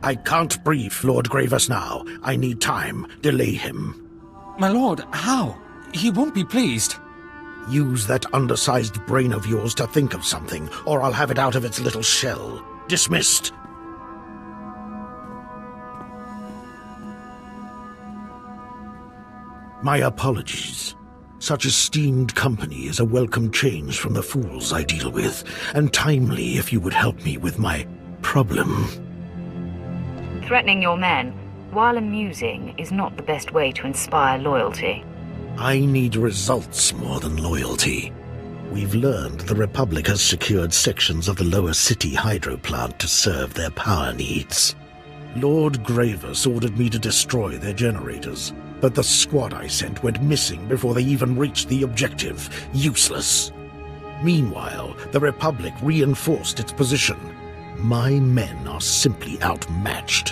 I can't brief Lord Gravis now. I need time. Delay him. My lord, how? He won't be pleased. Use that undersized brain of yours to think of something, or I'll have it out of its little shell. Dismissed. My apologies. Such esteemed company is a welcome change from the fools I deal with, and timely if you would help me with my problem. Threatening your men, while amusing, is not the best way to inspire loyalty. I need results more than loyalty. We've learned the Republic has secured sections of the lower city hydro plant to serve their power needs. Lord Gravis ordered me to destroy their generators, but the squad I sent went missing before they even reached the objective. Useless. Meanwhile, the Republic reinforced its position. My men are simply outmatched.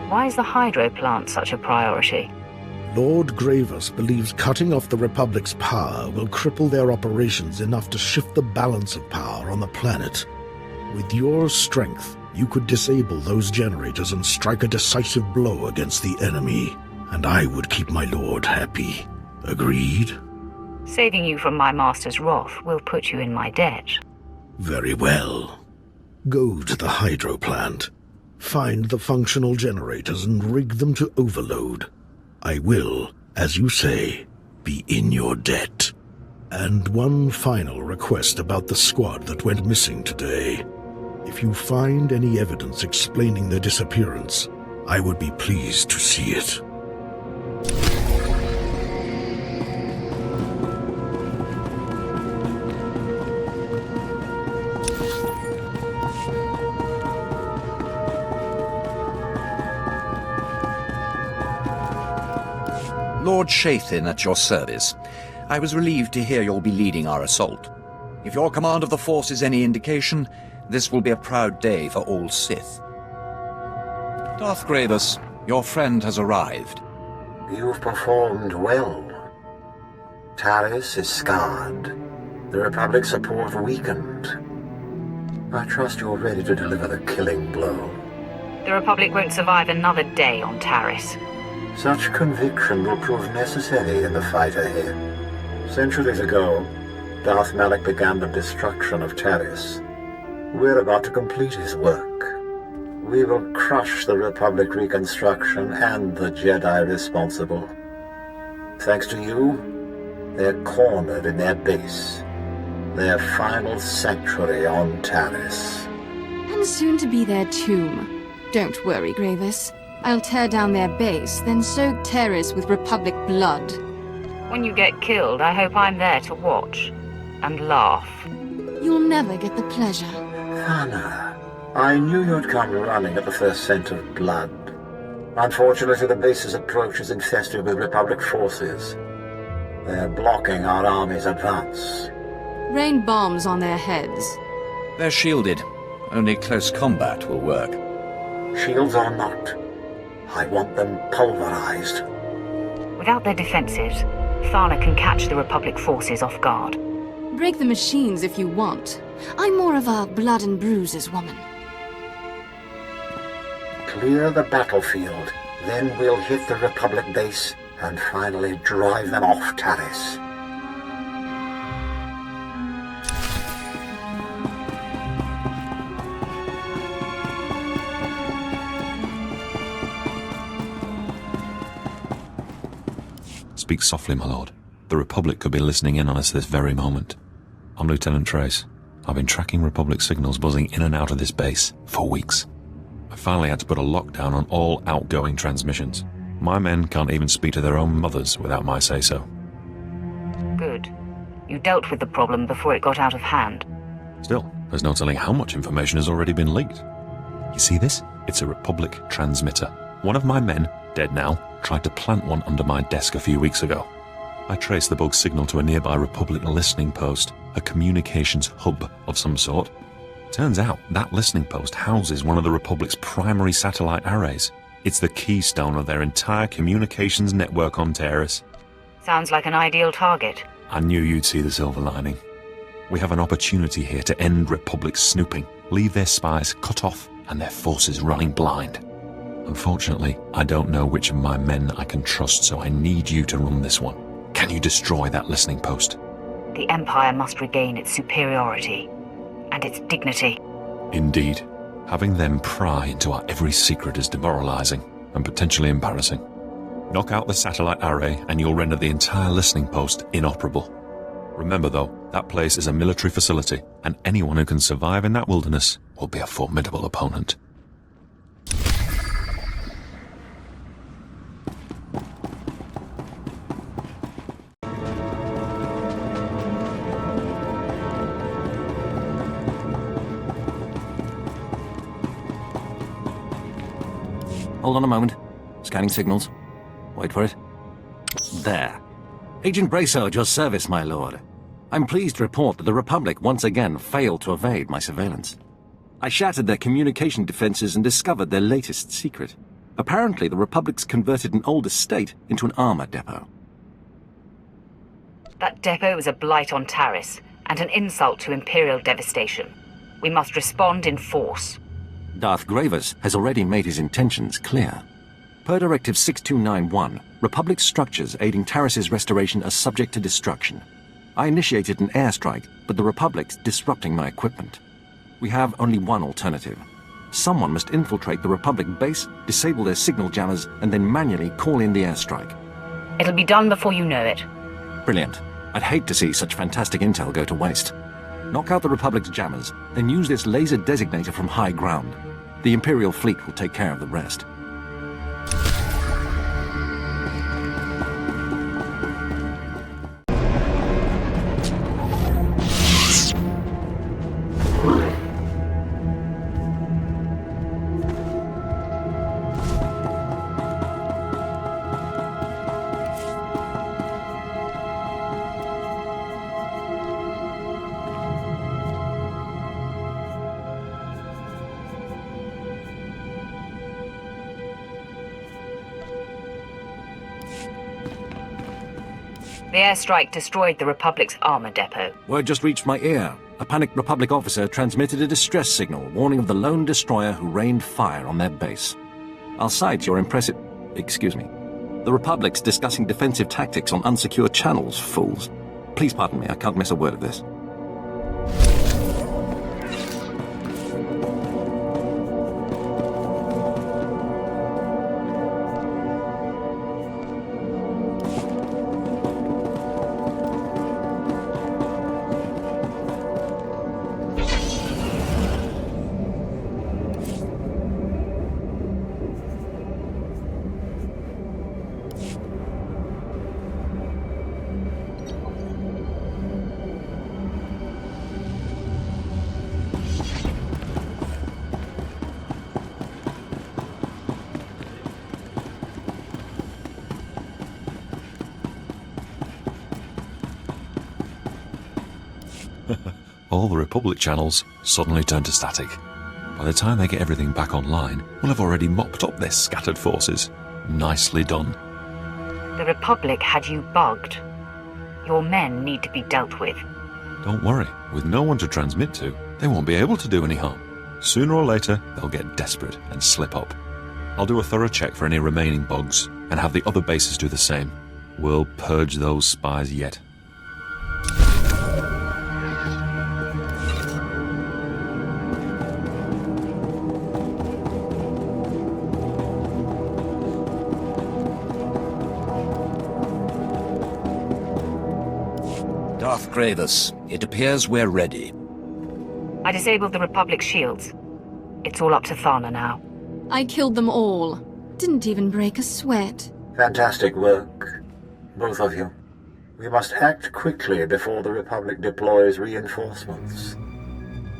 Why is the hydro plant such a priority? Lord Gravis believes cutting off the Republic's power will cripple their operations enough to shift the balance of power on the planet. With your strength, you could disable those generators and strike a decisive blow against the enemy, and I would keep my lord happy. Agreed? Saving you from my master's wrath will put you in my debt. Very well. Go to the hydro plant. Find the functional generators and rig them to overload. I will, as you say, be in your debt. And one final request about the squad that went missing today. If you find any evidence explaining their disappearance, I would be pleased to see it. Lord Shathin at your service. I was relieved to hear you'll be leading our assault. If your command of the force is any indication, this will be a proud day for all Sith. Darth Gravis, your friend has arrived. You've performed well. Taris is scarred. The Republic's support weakened. I trust you're ready to deliver the killing blow. The Republic won't survive another day on Taris. Such conviction will prove necessary in the fight ahead. Centuries ago, Darth Malak began the destruction of Taris. We're about to complete his work. We will crush the Republic reconstruction and the Jedi responsible. Thanks to you, they're cornered in their base. Their final sanctuary on Taris. And soon to be their tomb. Don't worry, Gravis. I'll tear down their base, then soak Taris with Republic blood. When you get killed, I hope I'm there to watch and laugh. You'll never get the pleasure. Thana, I knew you'd come running at the first scent of blood. Unfortunately, the base's approach is infested with Republic forces. They're blocking our army's advance. Rain bombs on their heads. They're shielded. Only close combat will work. Shields or not, I want them pulverized. Without their defenses, Thana can catch the Republic forces off guard. Break the machines if you want. I'm more of a blood and bruises woman. Clear the battlefield, then we'll hit the Republic base and finally drive them off Taris. Speak softly, my lord. The Republic could be listening in on us this very moment. I'm Lieutenant Trace. I've been tracking Republic signals buzzing in and out of this base for weeks. I finally had to put a lockdown on all outgoing transmissions. My men can't even speak to their own mothers without my say-so. Good. You dealt with the problem before it got out of hand. Still, there's no telling how much information has already been leaked. You see this? It's a Republic transmitter. One of my men, dead now, tried to plant one under my desk a few weeks ago. I traced the bug signal to a nearby Republic listening post, a communications hub of some sort. Turns out that listening post houses one of the Republic's primary satellite arrays. It's the keystone of their entire communications network on Taris. Sounds like an ideal target. I knew you'd see the silver lining. We have an opportunity here to end Republic snooping, leave their spies cut off and their forces running blind. Unfortunately, I don't know which of my men I can trust, so I need you to run this one. Can you destroy that listening post? The Empire must regain its superiority and its dignity. Indeed. Having them pry into our every secret is demoralizing and potentially embarrassing. Knock out the satellite array and you'll render the entire listening post inoperable. Remember though, that place is a military facility, and anyone who can survive in that wilderness will be a formidable opponent. Hold on a moment. Scanning signals. Wait for it. There. Agent Bracer at your service, my lord. I'm pleased to report that the Republic once again failed to evade my surveillance. I shattered their communication defenses and discovered their latest secret. Apparently, the Republic's converted an old estate into an armor depot. That depot is a blight on Taris and an insult to Imperial devastation. We must respond in force. Darth Gravis has already made his intentions clear. Per Directive 6291, Republic structures aiding Taris's restoration are subject to destruction. I initiated an airstrike, but the Republic's disrupting my equipment. We have only one alternative. Someone must infiltrate the Republic base, disable their signal jammers, and then manually call in the airstrike. It'll be done before you know it. Brilliant. I'd hate to see such fantastic intel go to waste. Knock out the Republic's jammers, then use this laser designator from high ground. The Imperial fleet will take care of the rest. The airstrike destroyed the Republic's armor depot. Word just reached my ear. A panicked Republic officer transmitted a distress signal warning of the lone destroyer who rained fire on their base. I'll cite your impressive... Excuse me. The Republic's discussing defensive tactics on unsecured channels, fools. Please pardon me, I can't miss a word of this. All the Republic channels suddenly turn to static. By the time they get everything back online, we'll have already mopped up their scattered forces. Nicely done. The Republic had you bugged. Your men need to be dealt with. Don't worry, with no one to transmit to, they won't be able to do any harm. Sooner or later, they'll get desperate and slip up. I'll do a thorough check for any remaining bugs, and have the other bases do the same. We'll purge those spies yet. Darth Gravis, it appears we're ready. I disabled the Republic's shields. It's all up to Thana now. I killed them all. Didn't even break a sweat. Fantastic work, both of you. We must act quickly before the Republic deploys reinforcements.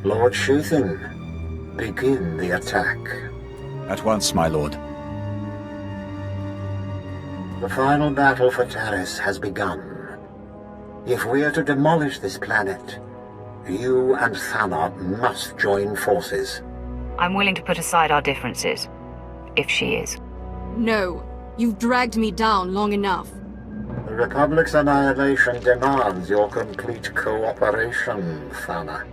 Lord Shathan, begin the attack. At once, my lord. The final battle for Taris has begun. If we are to demolish this planet, you and Thana must join forces. I'm willing to put aside our differences, if she is. No. You've dragged me down long enough. The Republic's annihilation demands your complete cooperation, Thana.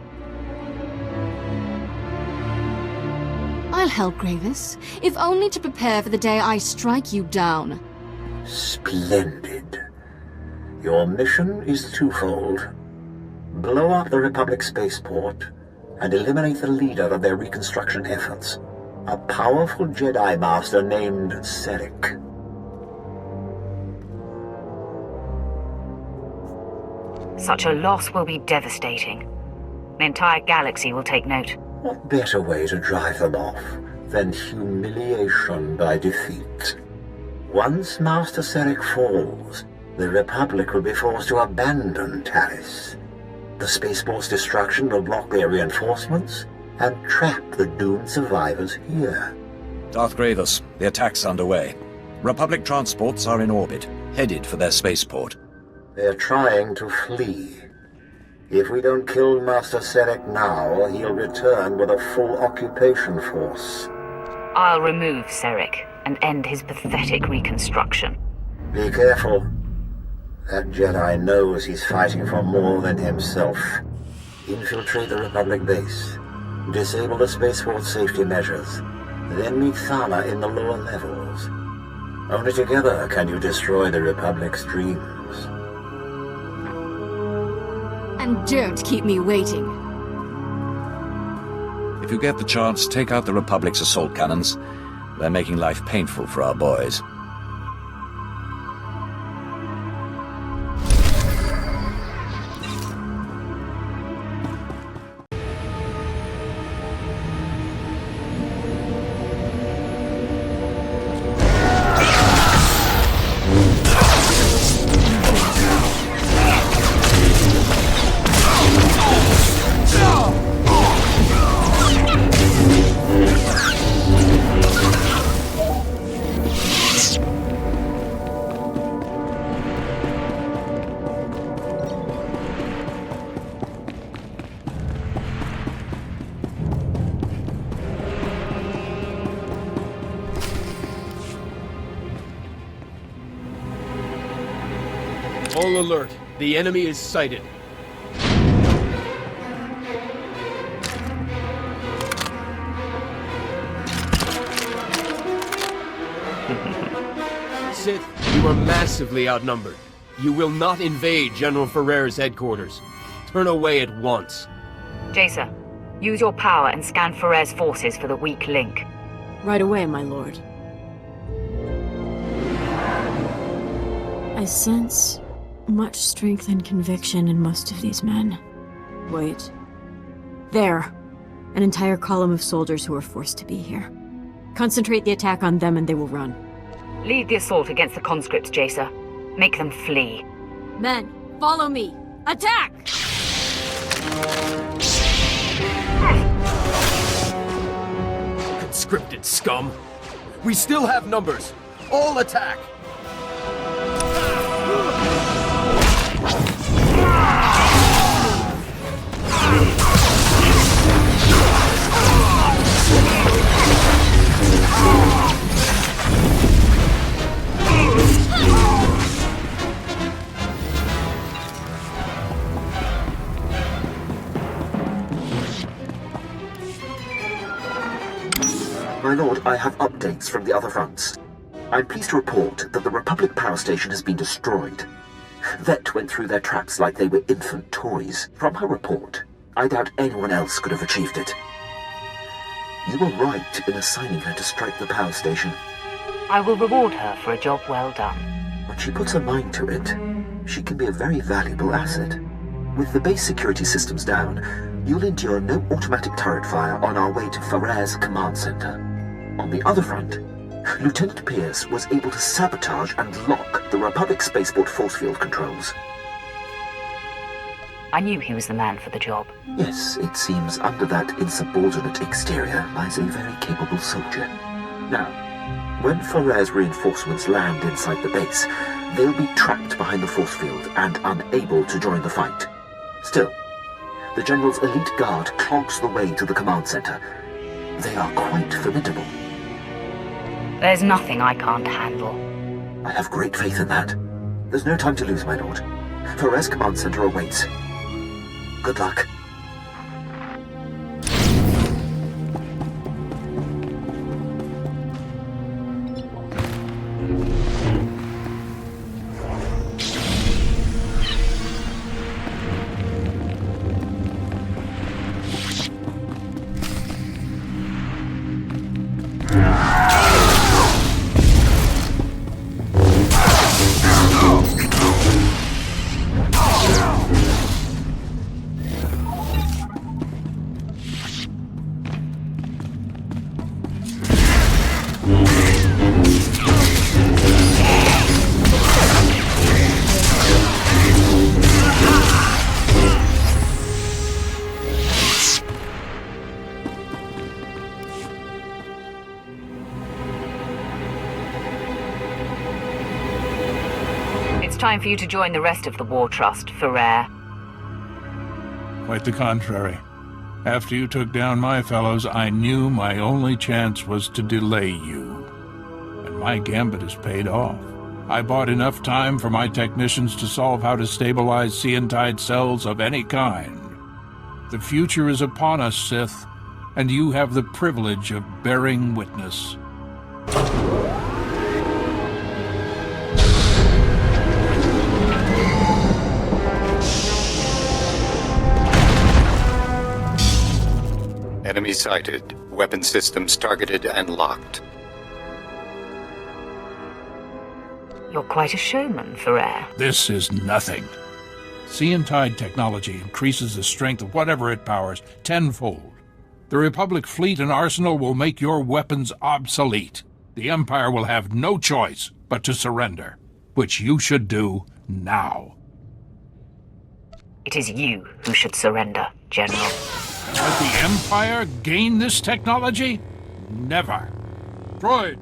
I'll help, Gravis, if only to prepare for the day I strike you down. Splendid. Your mission is twofold. Blow up the Republic spaceport and eliminate the leader of their reconstruction efforts, a powerful Jedi Master named Serek. Such a loss will be devastating. The entire galaxy will take note. What better way to drive them off than humiliation by defeat? Once Master Serek falls, the Republic will be forced to abandon Taris. The spaceport's destruction will block their reinforcements and trap the doomed survivors here. Darth Gravis, the attack's underway. Republic transports are in orbit, headed for their spaceport. They're trying to flee. If we don't kill Master Serek now, he'll return with a full occupation force. I'll remove Serek and end his pathetic reconstruction. Be careful. That Jedi knows he's fighting for more than himself. Infiltrate the Republic base. Disable the spaceport safety measures. Then meet Thana in the lower levels. Only together can you destroy the Republic's dreams. And don't keep me waiting. If you get the chance, take out the Republic's assault cannons. They're making life painful for our boys. All alert. The enemy is sighted. Sith, you are massively outnumbered. You will not invade General Ferrer's headquarters. Turn away at once. Jacer, use your power and scan Ferrer's forces for the weak link. Right away, my lord. I sense much strength and conviction in most of these men. Wait. There. An entire column of soldiers who are forced to be here. Concentrate the attack on them and they will run. Lead the assault against the conscripts, Jacer. Make them flee. Men, follow me! Attack! Conscripted scum! We still have numbers! All attack! My lord, I have updates from the other fronts. I'm pleased to report that the Republic power station has been destroyed. Vet went through their traps like they were infant toys. From her report, I doubt anyone else could have achieved it. You were right in assigning her to strike the power station. I will reward her for a job well done. When she puts her mind to it, she can be a very valuable asset. With the base security systems down, you'll endure no automatic turret fire on our way to Ferrer's command center. On the other front, Lieutenant Pierce was able to sabotage and lock the Republic spaceport force field controls. I knew he was the man for the job. Yes, it seems under that insubordinate exterior lies a very capable soldier. Now, when Ferrer's reinforcements land inside the base, they'll be trapped behind the force field and unable to join the fight. Still, the General's elite guard clogs the way to the command center. They are quite formidable. There's nothing I can't handle. I have great faith in that. There's no time to lose, my lord. Ferrer's command center awaits. Good luck. time for you to join the rest of the War Trust, Ferrer. Quite the contrary. After you took down my fellows, I knew my only chance was to delay you. And my gambit has paid off. I bought enough time for my technicians to solve how to stabilize Seantide cells of any kind. The future is upon us, Sith, and you have the privilege of bearing witness. Enemy sighted. Weapon systems targeted and locked. You're quite a showman, Ferrer. This is nothing. Seantide technology increases the strength of whatever it powers tenfold. The Republic fleet and arsenal will make your weapons obsolete. The Empire will have no choice but to surrender, which you should do now. It is you who should surrender, General. Let the Empire gain this technology? Never. Droids,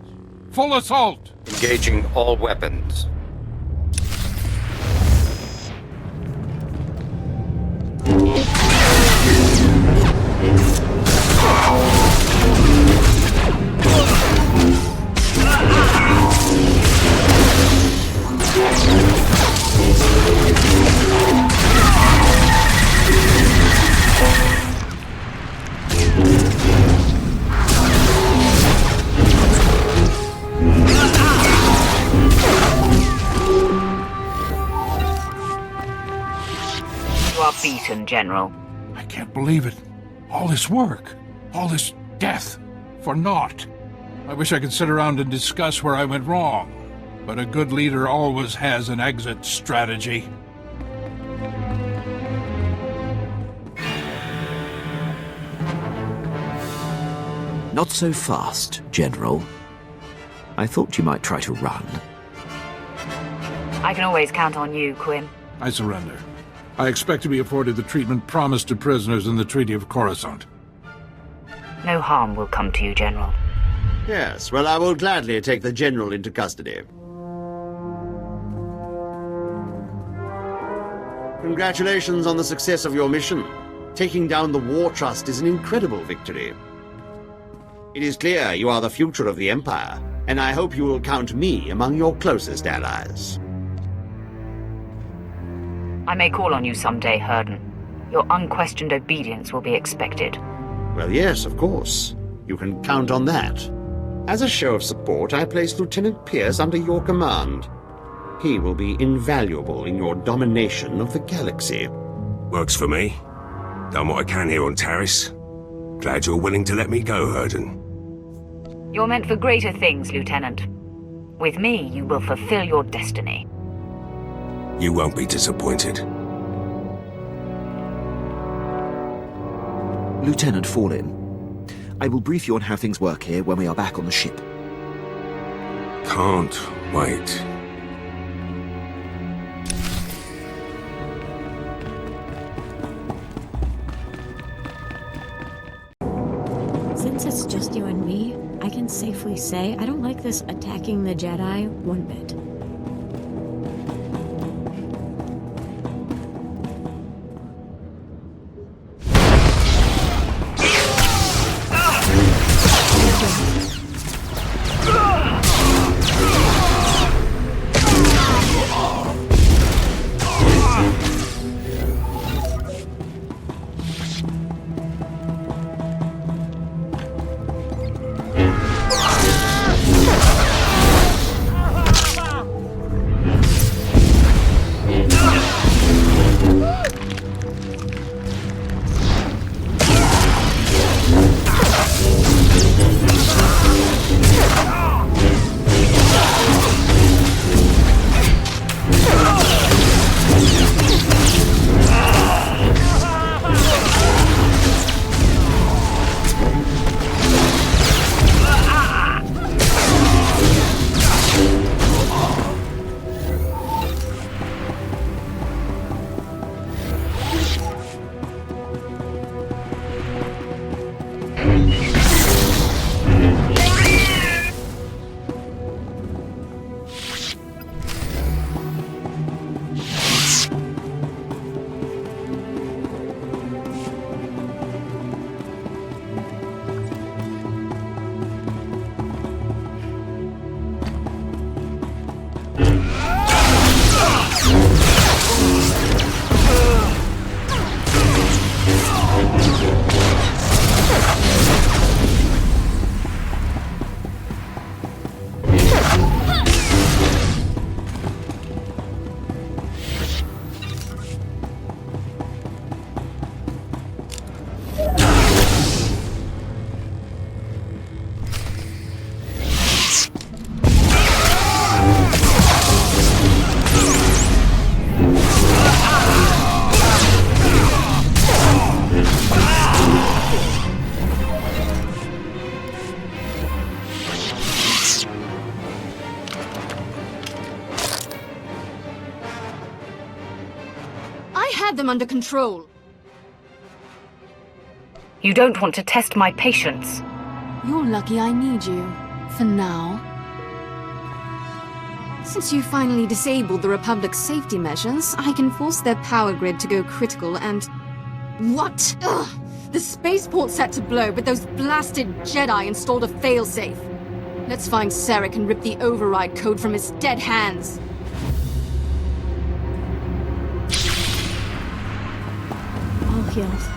full assault! Engaging all weapons. You are beaten, General. I can't believe it. All this work, all this death, for naught. I wish I could sit around and discuss where I went wrong, but a good leader always has an exit strategy. Not so fast, General. I thought you might try to run. I can always count on you, Quinn. I surrender. I expect to be afforded the treatment promised to prisoners in the Treaty of Coruscant. No harm will come to you, General. Yes, well, I will gladly take the General into custody. Congratulations on the success of your mission. Taking down the War Trust is an incredible victory. It is clear you are the future of the Empire, and I hope you will count me among your closest allies. I may call on you someday, Herden. Your unquestioned obedience will be expected. Well, yes, of course. You can count on that. As a show of support, I place Lieutenant Pierce under your command. He will be invaluable in your domination of the galaxy. Works for me. Done what I can here on Taris. Glad you're willing to let me go, Herden. You're meant for greater things, Lieutenant. With me, you will fulfill your destiny. You won't be disappointed. Lieutenant Fallin, I will brief you on how things work here when we are back on the ship. Can't wait. Since it's just you and me, I can safely say I don't like this attacking the Jedi one bit. them under control. You don't want to test my patience. You're lucky I need you. For now. Since you finally disabled the Republic's safety measures, I can force their power grid to go critical and... What? Ugh! The spaceport's set to blow, but those blasted Jedi installed a failsafe. Let's find Sarek and rip the override code from his dead hands. All healed.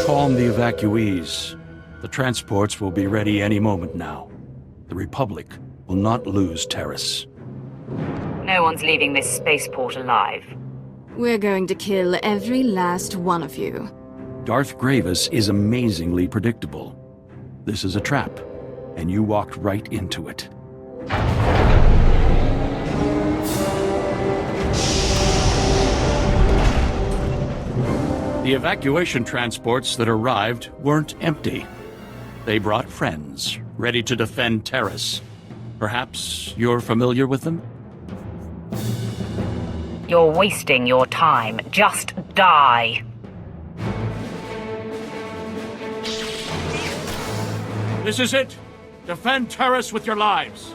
Calm the evacuees. The transports will be ready any moment now. The Republic will not lose Terrace. No one's leaving this spaceport alive. We're going to kill every last one of you. Darth Gravis is amazingly predictable. This is a trap, and you walked right into it. The evacuation transports that arrived weren't empty. They brought friends, ready to defend Terrace. Perhaps you're familiar with them? You're wasting your time. Just die. This is it! Defend Terrace with your lives!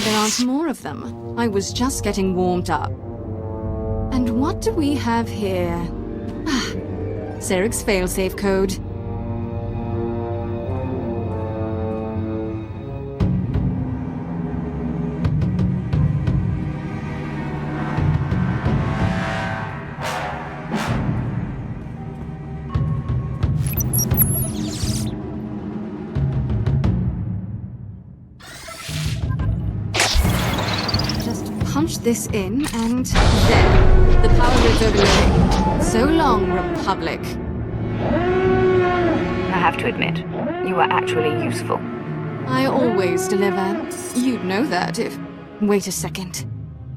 glad there aren't more of them. I was just getting warmed up. And what do we have here? Ah, Seric's failsafe code. Punch this in, and there. The power grid's overloading. So long, Republic. I have to admit, you were actually useful. I always deliver. You'd know that if... Wait a second.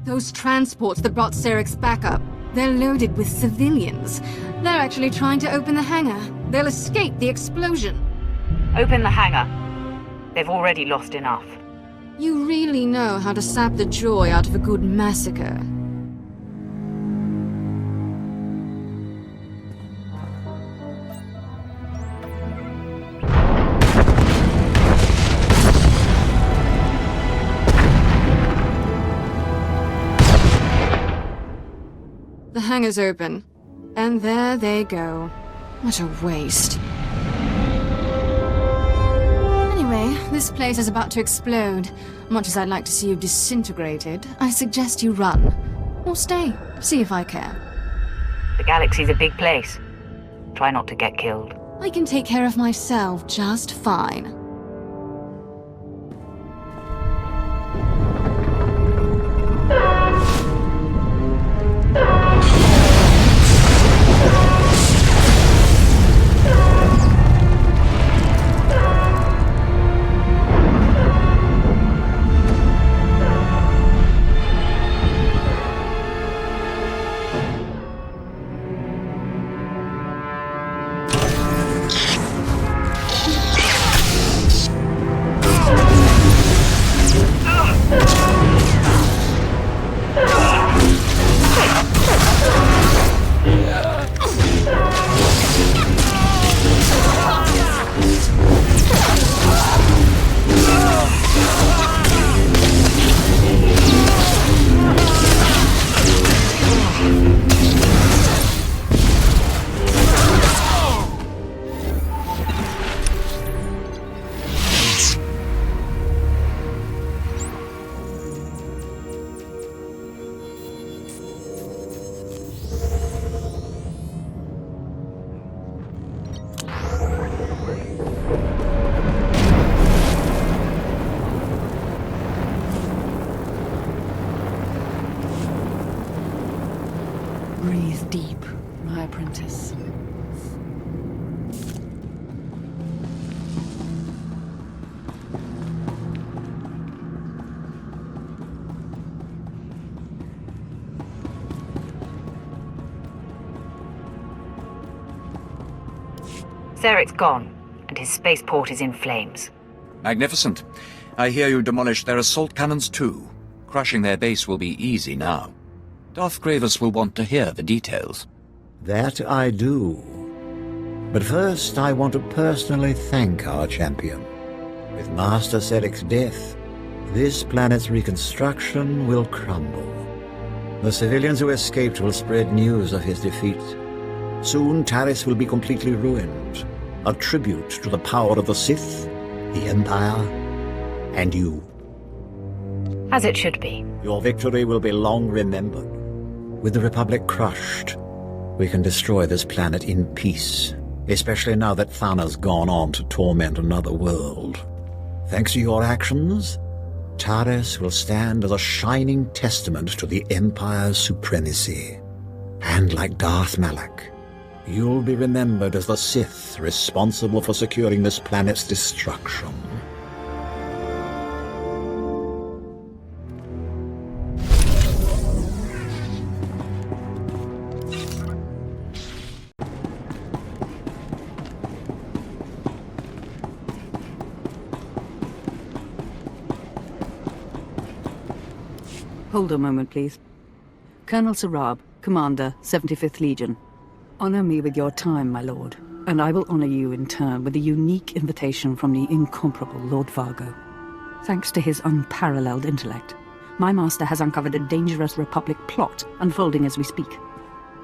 Those transports that brought Seric's backup, they're loaded with civilians. They're actually trying to open the hangar. They'll escape the explosion. Open the hangar. They've already lost enough. You really know how to sap the joy out of a good massacre. The hangar's open, and there they go. What a waste. Anyway, this place is about to explode. Much as I'd like to see you disintegrated, I suggest you run. Or stay, see if I care. The galaxy's a big place. Try not to get killed. I can take care of myself just fine. Breathe deep, my apprentice. Seric's gone, and his spaceport is in flames. Magnificent. I hear you demolished their assault cannons too. Crushing their base will be easy now. Darth Gravis will want to hear the details. That I do. But first, I want to personally thank our champion. With Master Seric's death, this planet's reconstruction will crumble. The civilians who escaped will spread news of his defeat. Soon, Taris will be completely ruined. A tribute to the power of the Sith, the Empire, and you. As it should be. Your victory will be long remembered. With the Republic crushed, we can destroy this planet in peace, especially now that Thana's gone on to torment another world. Thanks to your actions, Taris will stand as a shining testament to the Empire's supremacy. And like Darth Malak, you'll be remembered as the Sith responsible for securing this planet's destruction. Hold a moment, please. Colonel Sarab, Commander, 75th Legion. Honor me with your time, my lord, and I will honor you in turn with a unique invitation from the incomparable Lord Vargo. Thanks to his unparalleled intellect, my master has uncovered a dangerous Republic plot unfolding as we speak.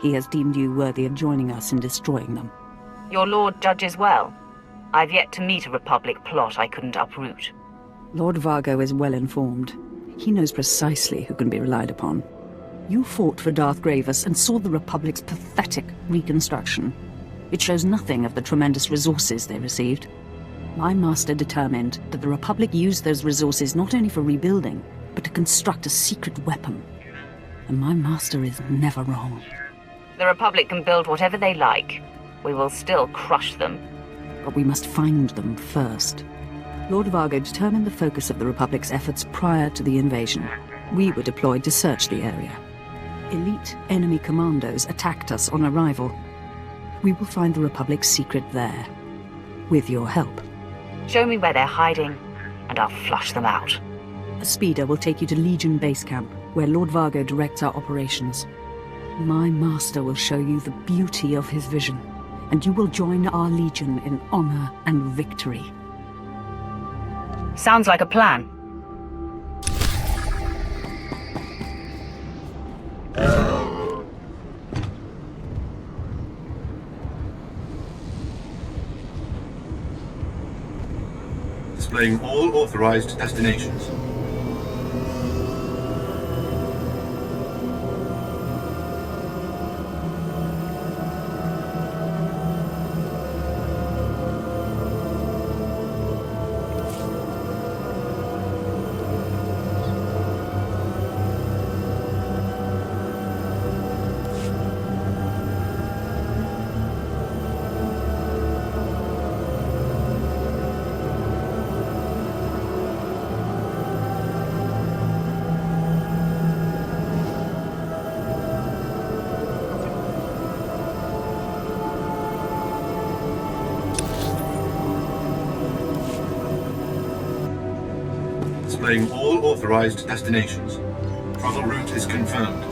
He has deemed you worthy of joining us in destroying them. Your Lord judges well. I've yet to meet a Republic plot I couldn't uproot. Lord Vargo is well informed. He knows precisely who can be relied upon. You fought for Darth Gravis and saw the Republic's pathetic reconstruction. It shows nothing of the tremendous resources they received. My master determined that the Republic used those resources not only for rebuilding, but to construct a secret weapon. And my master is never wrong. The Republic can build whatever they like. We will still crush them. But we must find them first. Lord Vargo determined the focus of the Republic's efforts prior to the invasion. We were deployed to search the area. Elite enemy commandos attacked us on arrival. We will find the Republic's secret there, with your help. Show me where they're hiding, and I'll flush them out. A speeder will take you to Legion Base Camp, where Lord Vargo directs our operations. My master will show you the beauty of his vision, and you will join our Legion in honor and victory. Sounds like a plan. Displaying all authorized destinations. Displaying all authorized destinations. Travel route is confirmed.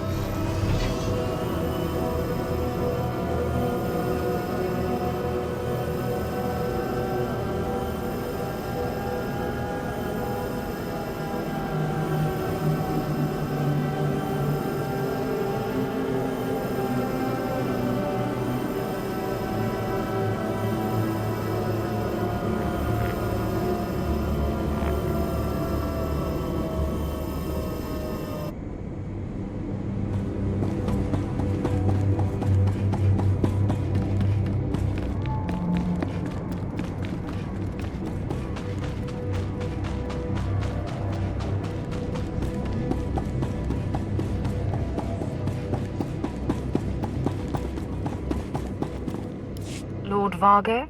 Lord Vargo?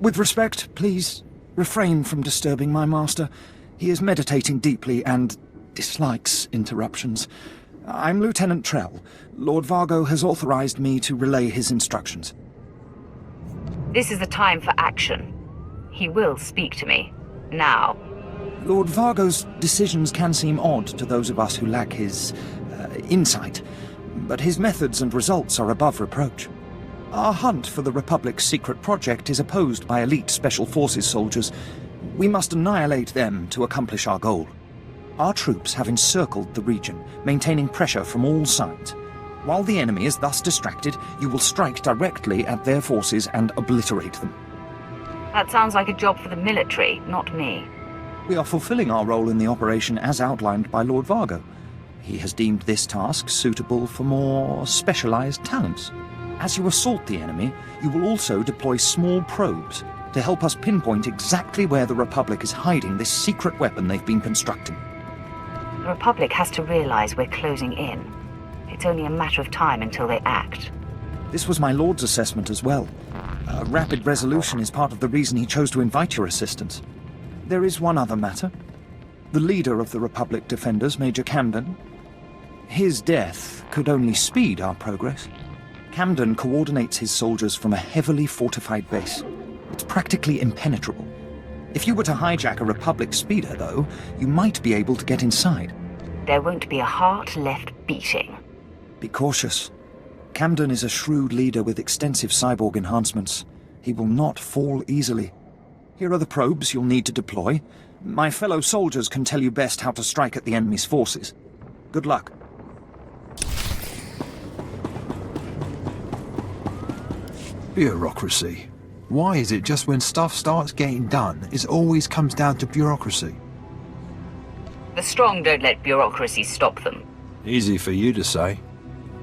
With respect, please refrain from disturbing my master. He is meditating deeply and dislikes interruptions. I'm Lieutenant Trell. Lord Vargo has authorized me to relay his instructions. This is the time for action. He will speak to me. Now. Lord Vargo's decisions can seem odd to those of us who lack his insight, but his methods and results are above reproach. Our hunt for the Republic's secret project is opposed by elite Special Forces soldiers. We must annihilate them to accomplish our goal. Our troops have encircled the region, maintaining pressure from all sides. While the enemy is thus distracted, you will strike directly at their forces and obliterate them. That sounds like a job for the military, not me. We are fulfilling our role in the operation as outlined by Lord Vargo. He has deemed this task suitable for more specialized talents. As you assault the enemy, you will also deploy small probes to help us pinpoint exactly where the Republic is hiding this secret weapon they've been constructing. The Republic has to realize we're closing in. It's only a matter of time until they act. This was my Lord's assessment as well. Rapid resolution is part of the reason he chose to invite your assistance. There is one other matter. The leader of the Republic Defenders, Major Camden. His death could only speed our progress. Camden coordinates his soldiers from a heavily fortified base. It's practically impenetrable. If you were to hijack a Republic speeder, though, you might be able to get inside. There won't be a heart left beating. Be cautious. Camden is a shrewd leader with extensive cyborg enhancements. He will not fall easily. Here are the probes you'll need to deploy. My fellow soldiers can tell you best how to strike at the enemy's forces. Good luck. Bureaucracy. Why is it just when stuff starts getting done, it always comes down to bureaucracy? The strong don't let bureaucracy stop them. Easy for you to say.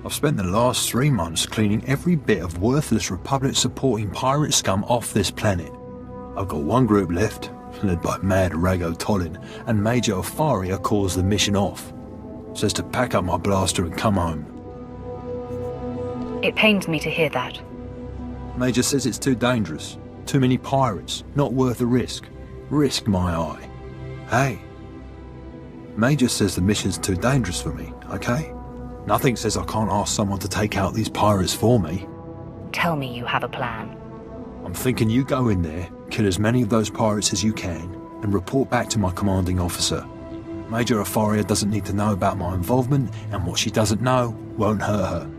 I've spent the last 3 months cleaning every bit of worthless Republic-supporting pirate scum off this planet. I've got one group left, led by Mad Rago Tollin, and Major Ofaria calls the mission off. Says to pack up my blaster and come home. It pains me to hear that. Major says it's too dangerous. Too many pirates. Not worth the risk. Risk my eye. Hey. Major says the mission's too dangerous for me, okay? Nothing says I can't ask someone to take out these pirates for me. Tell me you have a plan. I'm thinking you go in there, kill as many of those pirates as you can, and report back to my commanding officer. Major Ofaria doesn't need to know about my involvement, and what she doesn't know won't hurt her.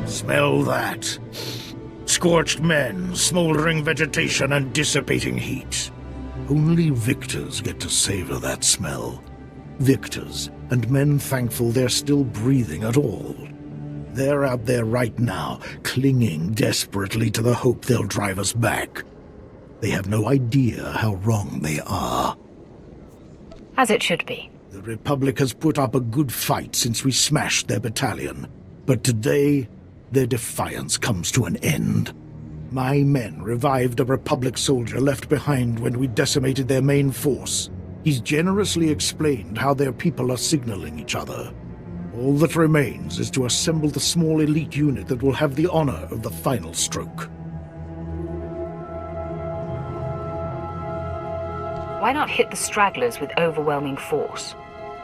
Smell that. Scorched men, smouldering vegetation, and dissipating heat. Only victors get to savor that smell. Victors, and men thankful they're still breathing at all. They're out there right now, clinging desperately to the hope they'll drive us back. They have no idea how wrong they are. As it should be. The Republic has put up a good fight since we smashed their battalion, but today their defiance comes to an end. My men revived a Republic soldier left behind when we decimated their main force. He's generously explained how their people are signaling each other. All that remains is to assemble the small elite unit that will have the honor of the final stroke. Why not hit the stragglers with overwhelming force?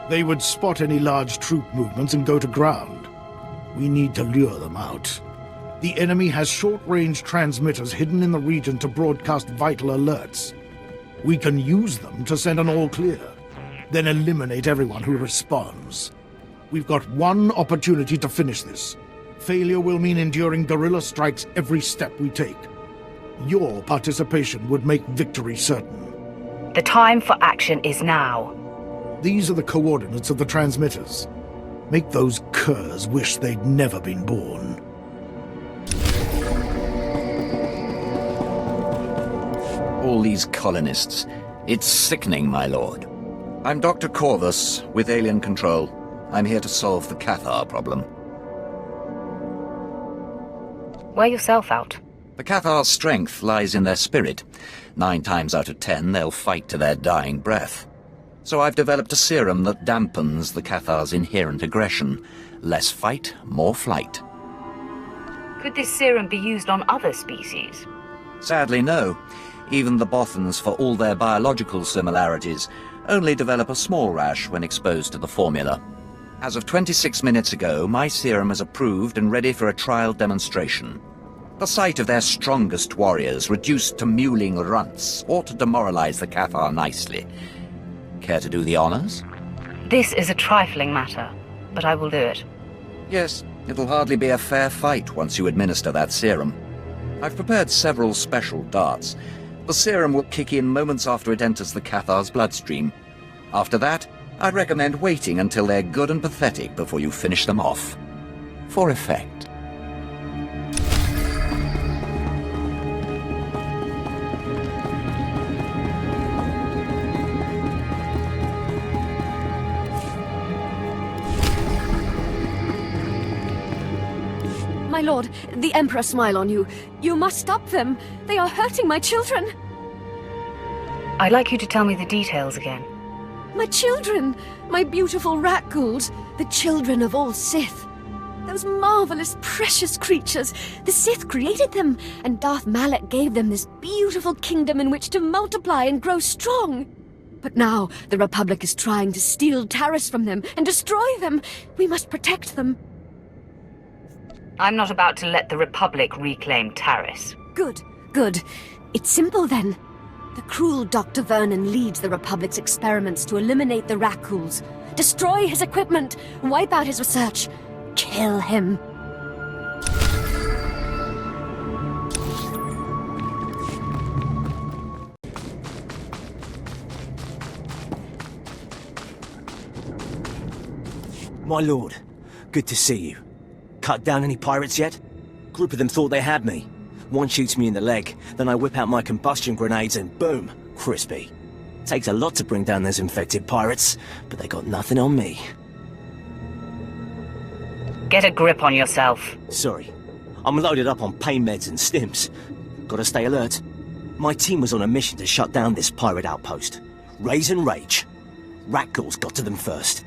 They would spot any large troop movements and go to ground. We need to lure them out. The enemy has short-range transmitters hidden in the region to broadcast vital alerts. We can use them to send an all-clear, then eliminate everyone who responds. We've got one opportunity to finish this. Failure will mean enduring guerrilla strikes every step we take. Your participation would make victory certain. The time for action is now. These are the coordinates of the transmitters. Make those curs wish they'd never been born. All these colonists. It's sickening, my lord. I'm Dr. Corvus, with Alien Control. I'm here to solve the Cathar problem. Wear yourself out. The Cathar's strength lies in their spirit. 9 times out of 10, they'll fight to their dying breath. So I've developed a serum that dampens the Cathar's inherent aggression. Less fight, more flight. Could this serum be used on other species? Sadly, no. Even the Bothans, for all their biological similarities, only develop a small rash when exposed to the formula. As of 26 minutes ago, my serum is approved and ready for a trial demonstration. The sight of their strongest warriors reduced to mewling runts ought to demoralize the Cathar nicely. Care to do the honors? This is a trifling matter, but I will do it. Yes, it'll hardly be a fair fight once you administer that serum. I've prepared several special darts. The serum will kick in moments after it enters the Cathar's bloodstream. After that, I'd recommend waiting until they're good and pathetic before you finish them off. For effect. My lord, the Emperor smile on you. You must stop them. They are hurting my children. I'd like you to tell me the details again. My children! My beautiful rat ghouls. The children of all Sith. Those marvelous, precious creatures. The Sith created them, and Darth Malak gave them this beautiful kingdom in which to multiply and grow strong. But now, the Republic is trying to steal Taris from them and destroy them. We must protect them. I'm not about to let the Republic reclaim Taris. Good, good. It's simple then. The cruel Dr. Vernon leads the Republic's experiments to eliminate the Rakuls, destroy his equipment, wipe out his research, kill him. My lord, good to see you. Cut down any pirates yet? Group of them thought they had me. One shoots me in the leg, then I whip out my combustion grenades and boom, crispy. Takes a lot to bring down those infected pirates, but they got nothing on me. Get a grip on yourself. Sorry. I'm loaded up on pain meds and stims. Gotta stay alert. My team was on a mission to shut down this pirate outpost. Raise and rage. Ratghouls got to them first.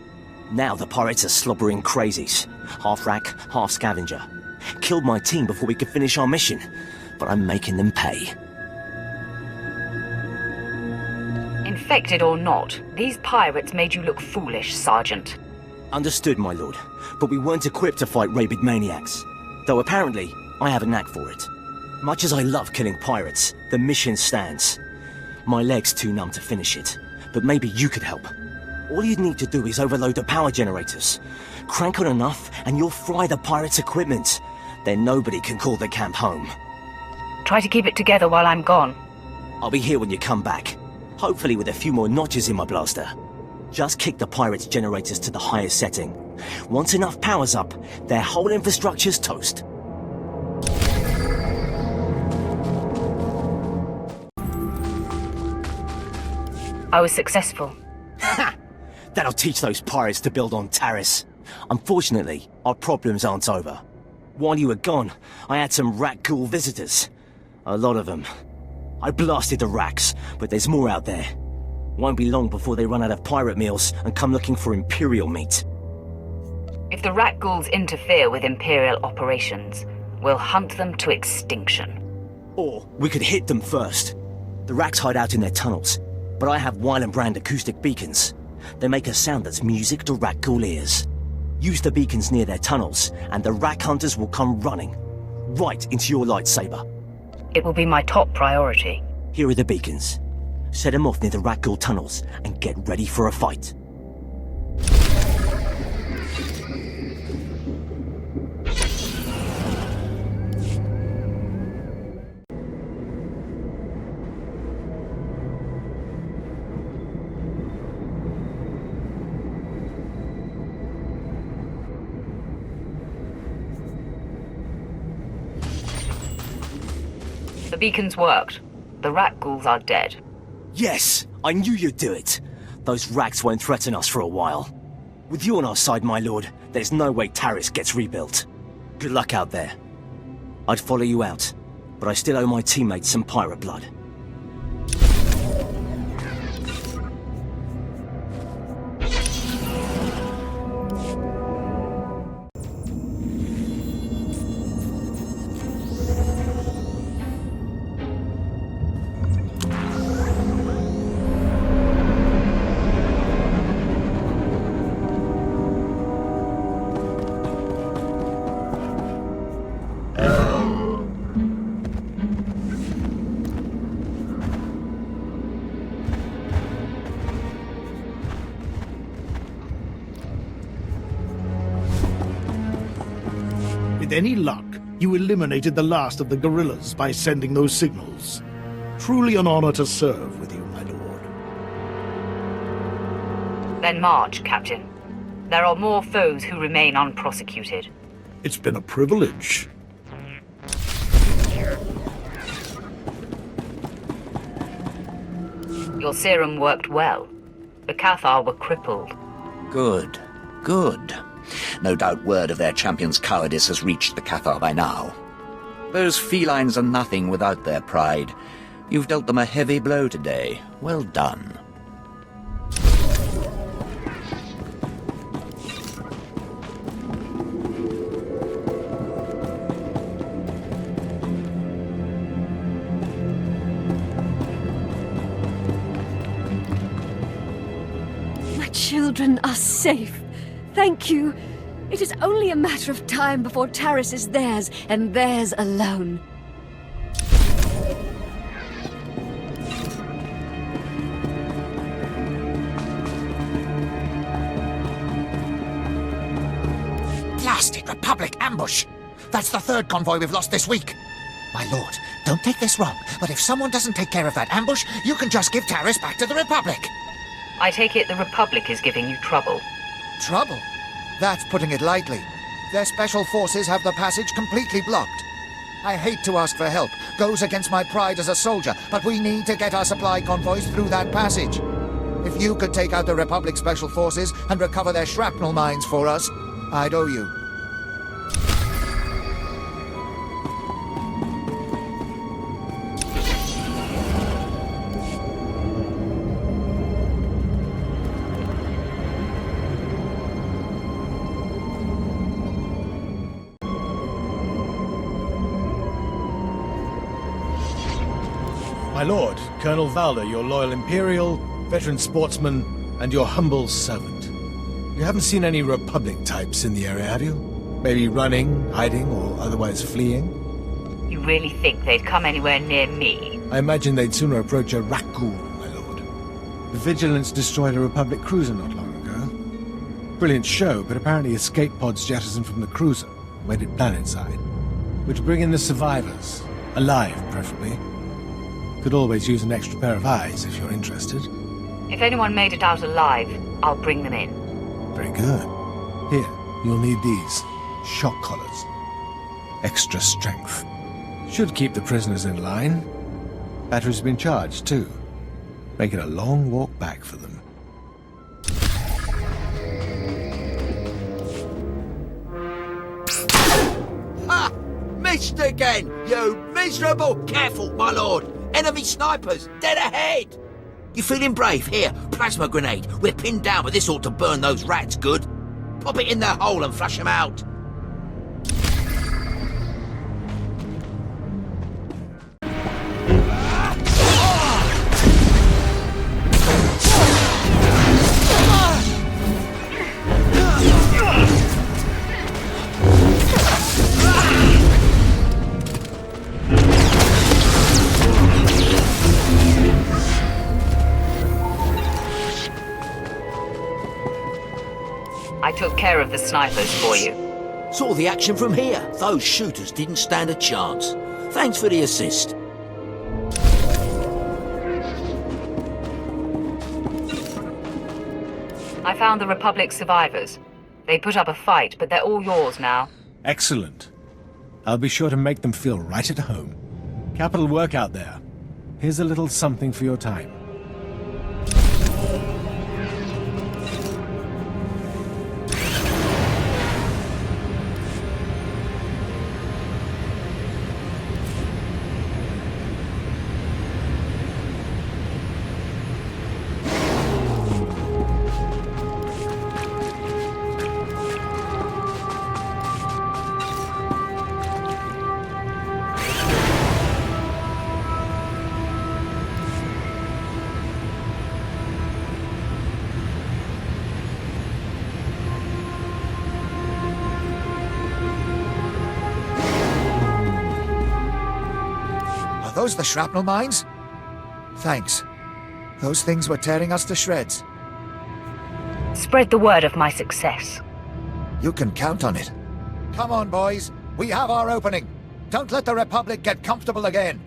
Now the pirates are slobbering crazies. Half rat, half scavenger. Killed my team before we could finish our mission, but I'm making them pay. Infected or not, these pirates made you look foolish, Sergeant. Understood, my lord, but we weren't equipped to fight rabid maniacs. Though apparently, I have a knack for it. Much as I love killing pirates, the mission stands. My leg's too numb to finish it, but maybe you could help. All you'd need to do is overload the power generators. Crank on enough, and you'll fry the pirates' equipment. Then nobody can call the camp home. Try to keep it together while I'm gone. I'll be here when you come back. Hopefully with a few more notches in my blaster. Just kick the pirates' generators to the highest setting. Once enough power's up, their whole infrastructure's toast. I was successful. Ha! That'll teach those pirates to build on Taris. Unfortunately, our problems aren't over. While you were gone, I had some Ratghoul visitors. A lot of them. I blasted the racks, but there's more out there. Won't be long before they run out of pirate meals and come looking for Imperial meat. If the Ratghouls interfere with Imperial operations, we'll hunt them to extinction. Or we could hit them first. The racks hide out in their tunnels, but I have Wyland brand acoustic beacons. They make a sound that's music to Ratghoul ears. Use the beacons near their tunnels, and the rack hunters will come running. Right into your lightsaber. It will be my top priority. Here are the beacons. Set them off near the Ratghoul tunnels, and get ready for a fight. The beacons worked. The Ratghouls are dead. Yes! I knew you'd do it! Those racks won't threaten us for a while. With you on our side, my lord, there's no way Taris gets rebuilt. Good luck out there. I'd follow you out, but I still owe my teammates some pirate blood. With any luck, you eliminated the last of the guerrillas by sending those signals. Truly an honor to serve with you, my lord. Then march, Captain. There are more foes who remain unprosecuted. It's been a privilege. Your serum worked well. The Cathar were crippled. Good, good. No doubt word of their champion's cowardice has reached the Cathar by now. Those felines are nothing without their pride. You've dealt them a heavy blow today. Well done. My children are safe. Thank you. It is only a matter of time before Taris is theirs, and theirs alone. Blasted Republic ambush! That's the third convoy we've lost this week. My lord, don't take this wrong, but if someone doesn't take care of that ambush, you can just give Taris back to the Republic. I take it the Republic is giving you trouble. Trouble? That's putting it lightly. Their special forces have the passage completely blocked. I hate to ask for help. Goes against my pride as a soldier, but we need to get our supply convoys through that passage. If you could take out the Republic Special Forces and recover their shrapnel mines for us, I'd owe you. My lord, Colonel Valder, your loyal Imperial, veteran sportsman, and your humble servant. You haven't seen any Republic types in the area, have you? Maybe running, hiding, or otherwise fleeing? You really think they'd come anywhere near me? I imagine they'd sooner approach a Rakghoul, my lord. The Vigilance destroyed a Republic cruiser not long ago. Brilliant show, but apparently escape pods jettisoned from the cruiser waited planetside. We're to bring in the survivors, alive preferably. Could always use an extra pair of eyes if you're interested. If anyone made it out alive, I'll bring them in. Very good. Here, you'll need these. Shock collars. Extra strength. Should keep the prisoners in line. Batteries have been charged, too. Make it a long walk back for them. Ha! Missed again, you miserable! Careful, my lord! Enemy snipers, dead ahead! You feeling brave? Here, plasma grenade. We're pinned down, but this ought to burn those rats good. Pop it in their hole and flush them out. I took care of the snipers for you. Saw the action from here. Those shooters didn't stand a chance. Thanks for the assist. I found the Republic survivors. They put up a fight, but they're all yours now. Excellent. I'll be sure to make them feel right at home. Capital work out there. Here's a little something for your time. Those the shrapnel mines? Thanks. Those things were tearing us to shreds. Spread the word of my success. You can count on it. Come on, boys. We have our opening. Don't let the Republic get comfortable again.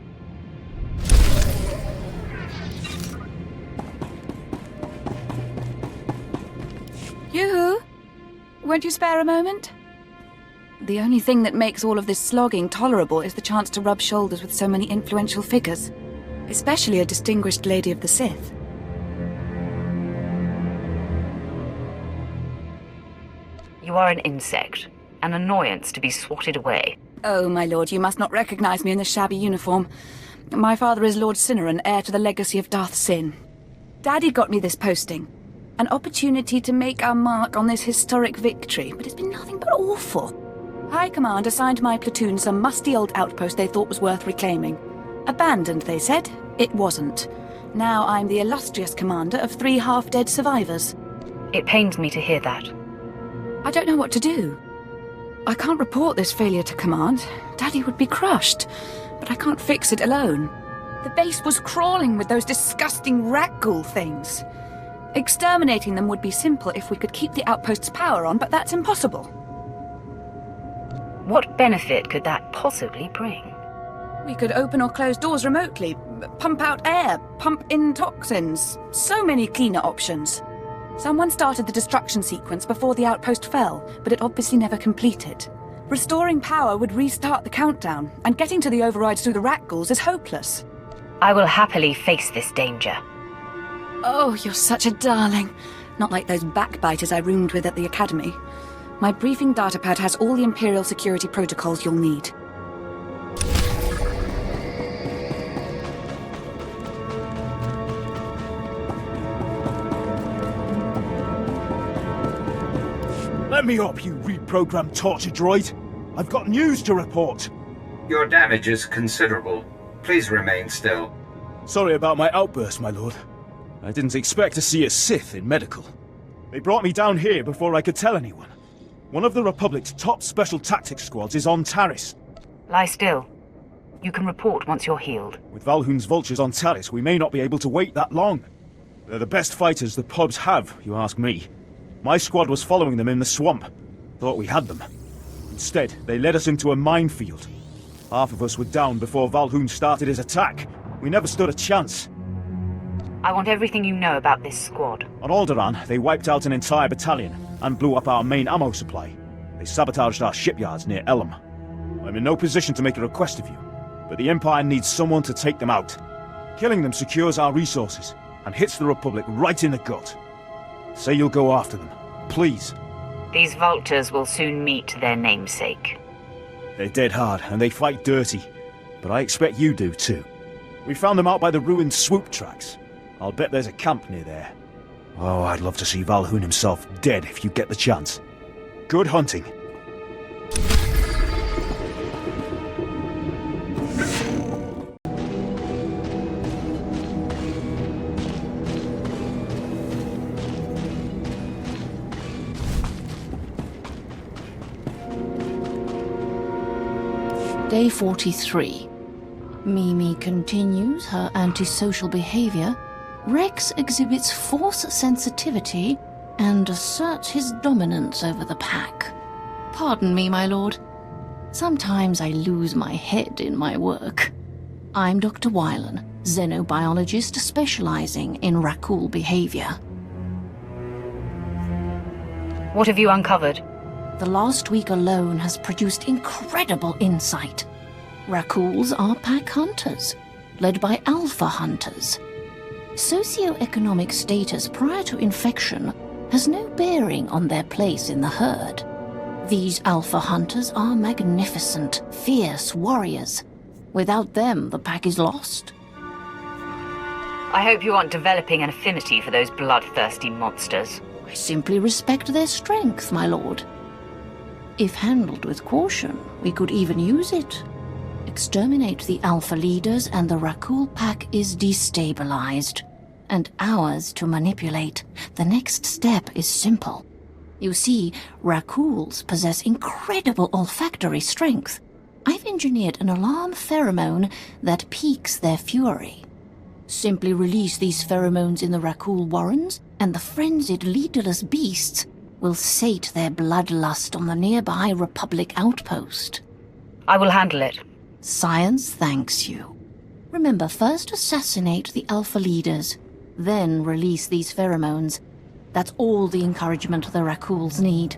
Yoo-hoo! Won't you spare a moment? The only thing that makes all of this slogging tolerable is the chance to rub shoulders with so many influential figures, especially a distinguished lady of the Sith. You are an insect, an annoyance to be swatted away. Oh, my lord, you must not recognize me in this shabby uniform. My father is Lord Cinnaran, heir to the legacy of Darth Sin. Daddy got me this posting. An opportunity to make our mark on this historic victory, but it's been nothing but awful. High Command assigned my platoon some musty old outpost they thought was worth reclaiming. Abandoned, they said. It wasn't. Now I'm the illustrious commander of 3 half-dead survivors. It pains me to hear that. I don't know what to do. I can't report this failure to command. Daddy would be crushed. But I can't fix it alone. The base was crawling with those disgusting Rakghoul things. Exterminating them would be simple if we could keep the outpost's power on, but that's impossible. What benefit could that possibly bring? We could open or close doors remotely, pump out air, pump in toxins. So many cleaner options. Someone started the destruction sequence before the outpost fell, but it obviously never completed. Restoring power would restart the countdown, and getting to the overrides through the rat ghouls is hopeless. I will happily face this danger. Oh, you're such a darling. Not like those backbiters I roomed with at the academy. My briefing datapad has all the Imperial security protocols you'll need. Let me up, you reprogrammed torture droid. I've got news to report. Your damage is considerable. Please remain still. Sorry about my outburst, my lord. I didn't expect to see a Sith in medical. They brought me down here before I could tell anyone. One of the Republic's top special tactics squads is on Taris. Lie still. You can report once you're healed. With Valhoon's vultures on Taris, we may not be able to wait that long. They're the best fighters the pubs have, you ask me. My squad was following them in the swamp. Thought we had them. Instead, they led us into a minefield. Half of us were down before Valhoon started his attack. We never stood a chance. I want everything you know about this squad. On Alderaan, they wiped out an entire battalion and blew up our main ammo supply. They sabotaged our shipyards near Elam. I'm in no position to make a request of you, but the Empire needs someone to take them out. Killing them secures our resources and hits the Republic right in the gut. Say you'll go after them, please. These vultures will soon meet their namesake. They're dead hard, and they fight dirty. But I expect you do, too. We found them out by the ruined swoop tracks. I'll bet there's a camp near there. Oh, I'd love to see Valhoon himself dead if you get the chance. Good hunting. Day 43. Mimi continues her antisocial behavior. Rex exhibits force sensitivity and asserts his dominance over the pack. Pardon me, my lord. Sometimes I lose my head in my work. I'm Dr. Wylan, xenobiologist specializing in Rakul behavior. What have you uncovered? The last week alone has produced incredible insight. Rakuls are pack hunters, led by alpha hunters. Socioeconomic status prior to infection has no bearing on their place in the herd. These alpha hunters are magnificent, fierce warriors. Without them, the pack is lost. I hope you aren't developing an affinity for those bloodthirsty monsters. I simply respect their strength, my lord. If handled with caution, we could even use it. Exterminate the alpha leaders and the Rakul pack is destabilized, and ours to manipulate. The next step is simple. You see, Rakuls possess incredible olfactory strength. I've engineered an alarm pheromone that piques their fury. Simply release these pheromones in the Rakul warrens, and the frenzied, leaderless beasts will sate their bloodlust on the nearby Republic outpost. I will handle it. Science thanks you. Remember, first assassinate the alpha leaders, then release these pheromones. That's all the encouragement the Rakuls need.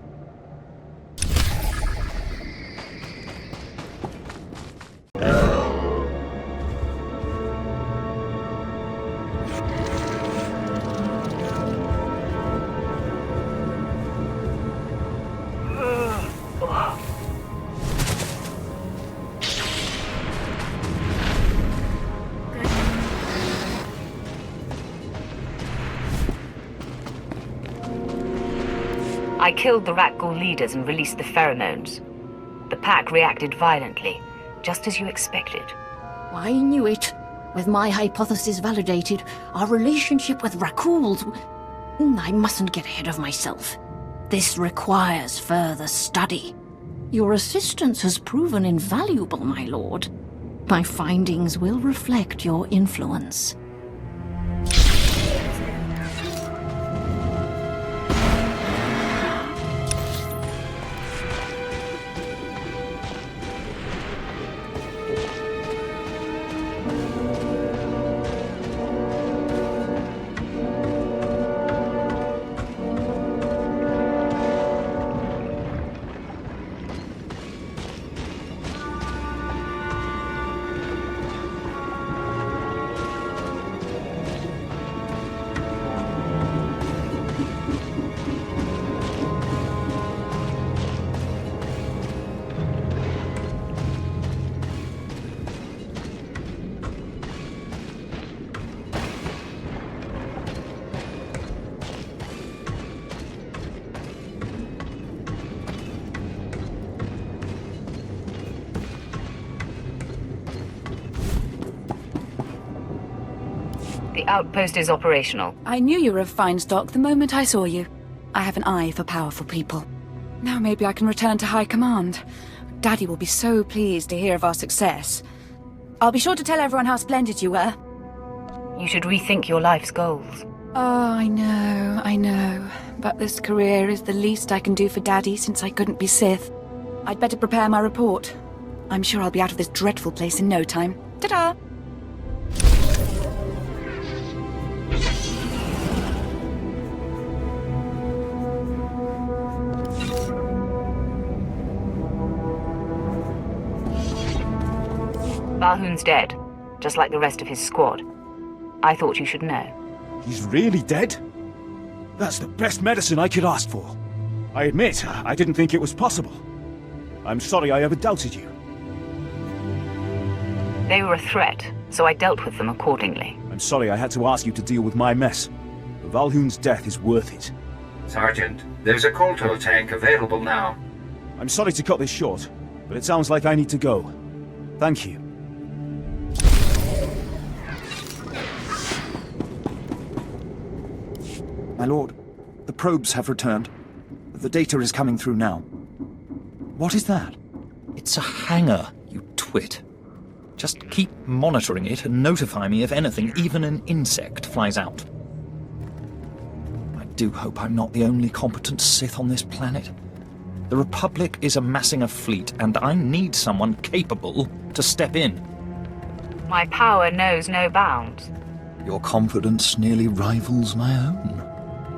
I killed the Rakghoul leaders and released the pheromones. The pack reacted violently, just as you expected. I knew it. With my hypothesis validated, our relationship with Rakuls... I mustn't get ahead of myself. This requires further study. Your assistance has proven invaluable, my lord. My findings will reflect your influence. Outpost is operational. I knew you were of fine stock the moment I saw you. I have an eye for powerful people. Now maybe I can return to High Command. Daddy will be so pleased to hear of our success. I'll be sure to tell everyone how splendid you were. You should rethink your life's goals. Oh, I know. But this career is the least I can do for Daddy since I couldn't be Sith. I'd better prepare my report. I'm sure I'll be out of this dreadful place in no time. Ta-da! Balhoun's dead, just like the rest of his squad. I thought you should know. He's really dead? That's the best medicine I could ask for. I admit, I didn't think it was possible. I'm sorry I ever doubted you. They were a threat, so I dealt with them accordingly. I'm sorry I had to ask you to deal with my mess. Balhoun's death is worth it. Sergeant, there's a Kolto tank available now. I'm sorry to cut this short, but it sounds like I need to go. Thank you. My lord, the probes have returned. The data is coming through now. What is that? It's a hangar, you twit. Just keep monitoring it and notify me if anything, even an insect, flies out. I do hope I'm not the only competent Sith on this planet. The Republic is amassing a fleet, and I need someone capable to step in. My power knows no bounds. Your confidence nearly rivals my own.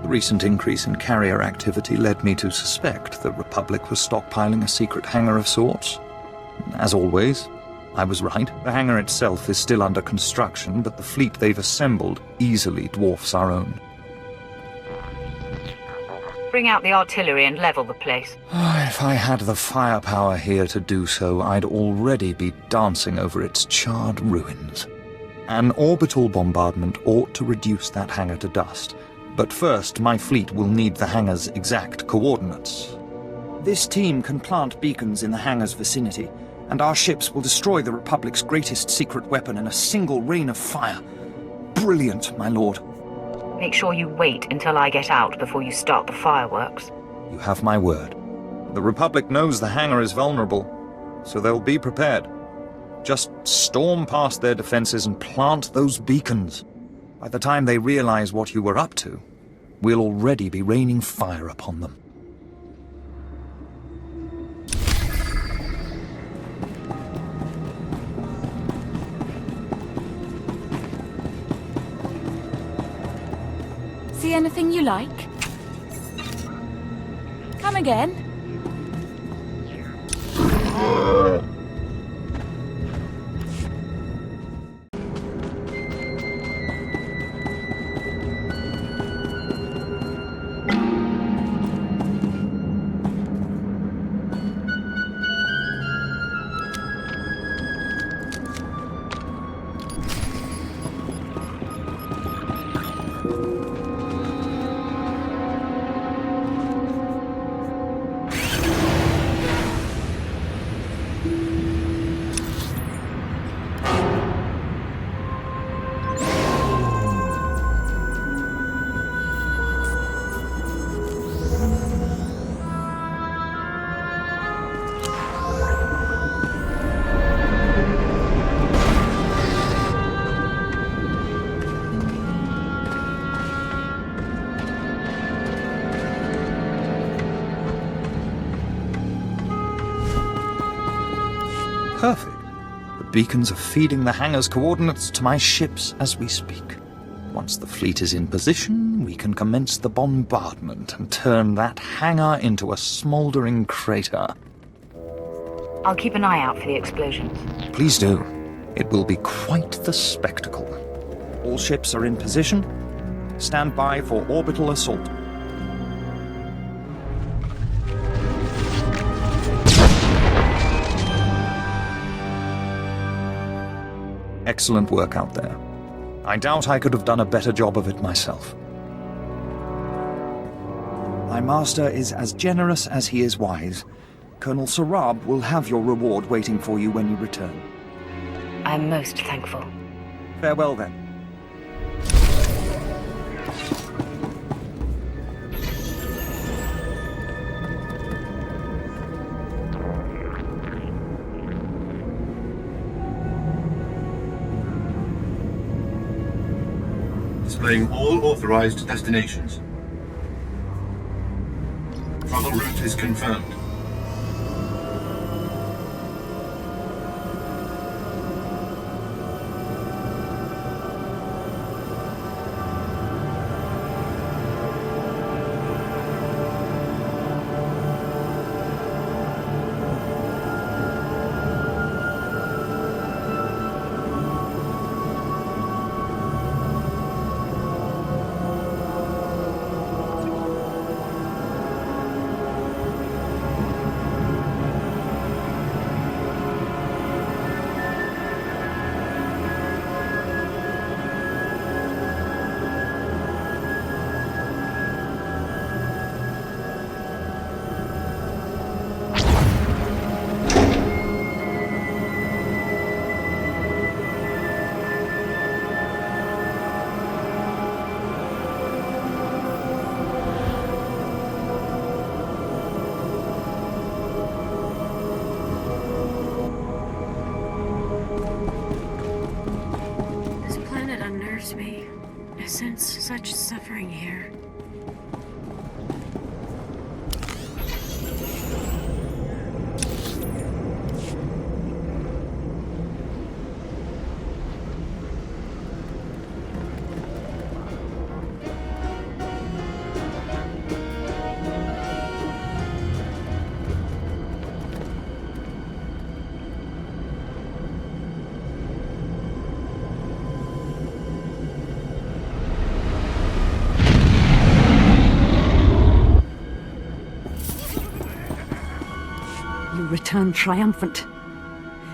The recent increase in carrier activity led me to suspect the Republic was stockpiling a secret hangar of sorts. As always, I was right. The hangar itself is still under construction, but the fleet they've assembled easily dwarfs our own. Bring out the artillery and level the place. If I had the firepower here to do so, I'd already be dancing over its charred ruins. An orbital bombardment ought to reduce that hangar to dust. But first, my fleet will need the hangar's exact coordinates. This team can plant beacons in the hangar's vicinity, and our ships will destroy the Republic's greatest secret weapon in a single rain of fire. Brilliant, my lord. Make sure you wait until I get out before you start the fireworks. You have my word. The Republic knows the hangar is vulnerable, so they'll be prepared. Just storm past their defenses and plant those beacons. By the time they realize what you were up to, we'll already be raining fire upon them. See anything you like? Come again? Perfect. The beacons are feeding the hangar's coordinates to my ships as we speak. Once the fleet is in position, we can commence the bombardment and turn that hangar into a smouldering crater. I'll keep an eye out for the explosions. Please do. It will be quite the spectacle. All ships are in position. Stand by for orbital assault. Excellent work out there. I doubt I could have done a better job of it myself. My master is as generous as he is wise. Colonel Sarab will have your reward waiting for you when you return. I'm most thankful. Farewell, then. Displaying all authorized destinations. Travel route is confirmed. Me. I sense such suffering here. Return triumphant.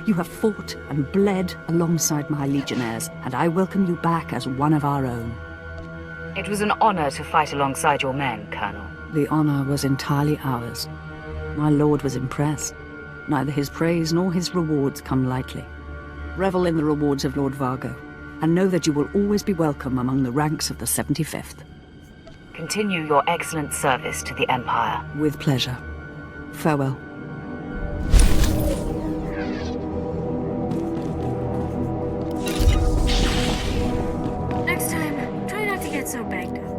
You have fought and bled alongside my legionnaires, and I welcome you back as one of our own. It was an honor to fight alongside your men, Colonel. The honor was entirely ours. My lord was impressed. Neither his praise nor his rewards come lightly. Revel in the rewards of Lord Vargo, and know that you will always be welcome among the ranks of the 75th. Continue your excellent service to the Empire. With pleasure. Farewell. Next time, try not to get so banged up.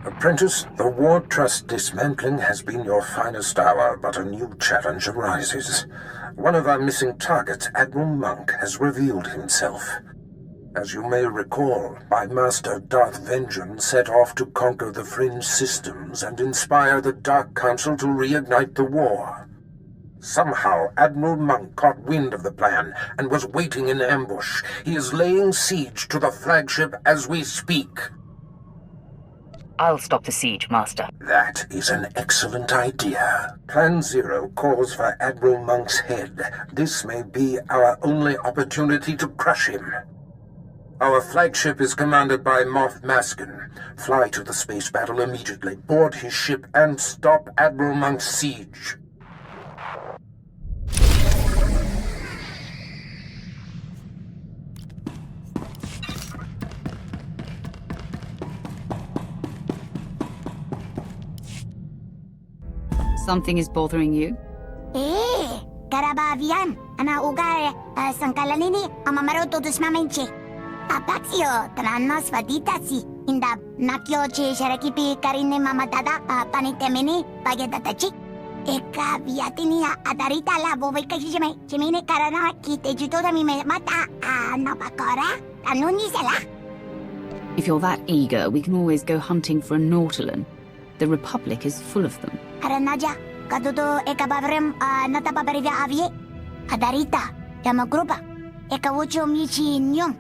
Apprentice, the War Trust dismantling has been your finest hour, but a new challenge arises. One of our missing targets, Admiral Monk, has revealed himself. As you may recall, my master Darth Vengeance set off to conquer the Fringe systems and inspire the Dark Council to reignite the war. Somehow, Admiral Monk caught wind of the plan and was waiting in ambush. He is laying siege to the flagship as we speak. I'll stop the siege, Master. That is an excellent idea. Plan Zero calls for Admiral Monk's head. This may be our only opportunity to crush him. Our flagship is commanded by Moff Maskin. Fly to the space battle immediately, board his ship, and stop Admiral Monk's siege. Something is bothering you? Karabavian, ana ugar sangkalanini amamaroto tusmamenche. Apaxio, tranos vaditasi, inda nakyo che sharakipi karine mamatada panitemini pagedatachi. Eka viatinia adarita la bovekajime, chimine karana kite jutoda mi mata napakora, anunisela. If you're that eager, we can always go hunting for a Nautilin. The Republic is full of them. Aranaja, kadudo ekabavrem natapabarida avie. Adarita, yamagrupa, ekawucho michi nyom.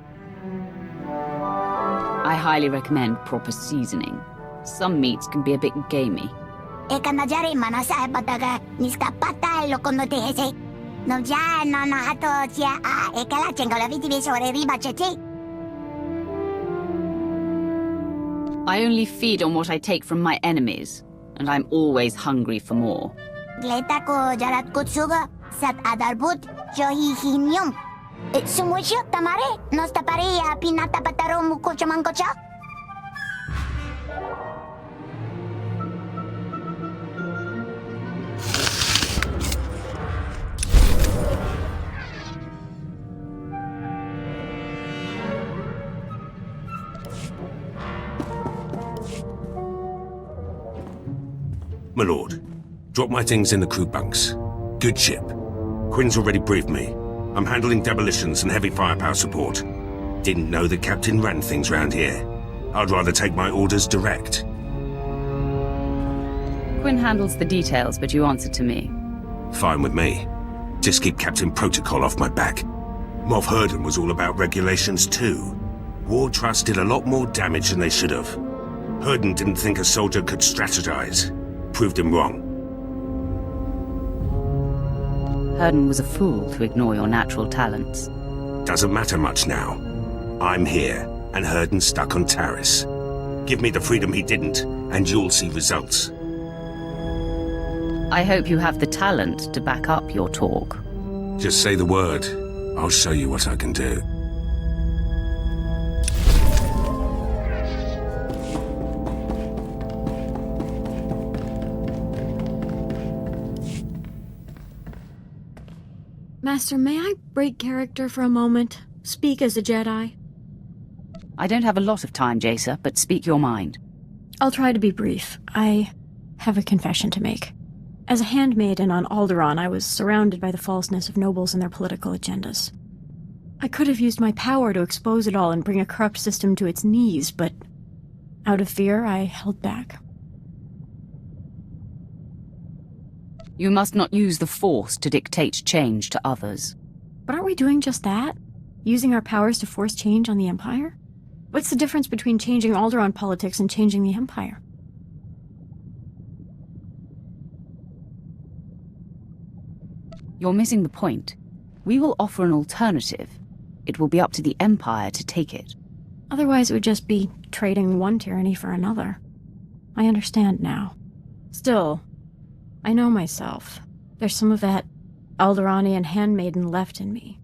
I highly recommend proper seasoning. Some meats can be a bit gamey. Ekanajari manasa bataga niskapata lokonotehese. No ja no hato tia ekala chengola viti sobre riba cheche. I only feed on what I take from my enemies, and I'm always hungry for more. Gleta ko jarat kutsuga, Sat adarbut, johihinyum. Sumusyo, tamare, nos taparia pinatapataro mukochamankocha? My lord, drop my things in the crew bunks. Good ship. Quinn's already briefed me. I'm handling demolitions and heavy firepower support. Didn't know the captain ran things round here. I'd rather take my orders direct. Quinn handles the details, but you answer to me. Fine with me. Just keep Captain Protocol off my back. Moff Herden was all about regulations too. War Trust did a lot more damage than they should have. Herden didn't think a soldier could strategize. Proved him wrong. Herden was a fool to ignore your natural talents. Doesn't matter much now. I'm here, and Herden's stuck on Taris. Give me the freedom he didn't, and you'll see results. I hope you have the talent to back up your talk. Just say the word. I'll show you what I can do. Master, may I break character for a moment? Speak as a Jedi? I don't have a lot of time, Jacer, but speak your mind. I'll try to be brief. I have a confession to make. As a handmaiden on Alderaan, I was surrounded by the falseness of nobles and their political agendas. I could have used my power to expose it all and bring a corrupt system to its knees, but out of fear, I held back. You must not use the Force to dictate change to others. But aren't we doing just that? Using our powers to force change on the Empire? What's the difference between changing Alderaan politics and changing the Empire? You're missing the point. We will offer an alternative. It will be up to the Empire to take it. Otherwise, it would just be trading one tyranny for another. I understand now. Still, I know myself. There's some of that Alderaanian handmaiden left in me,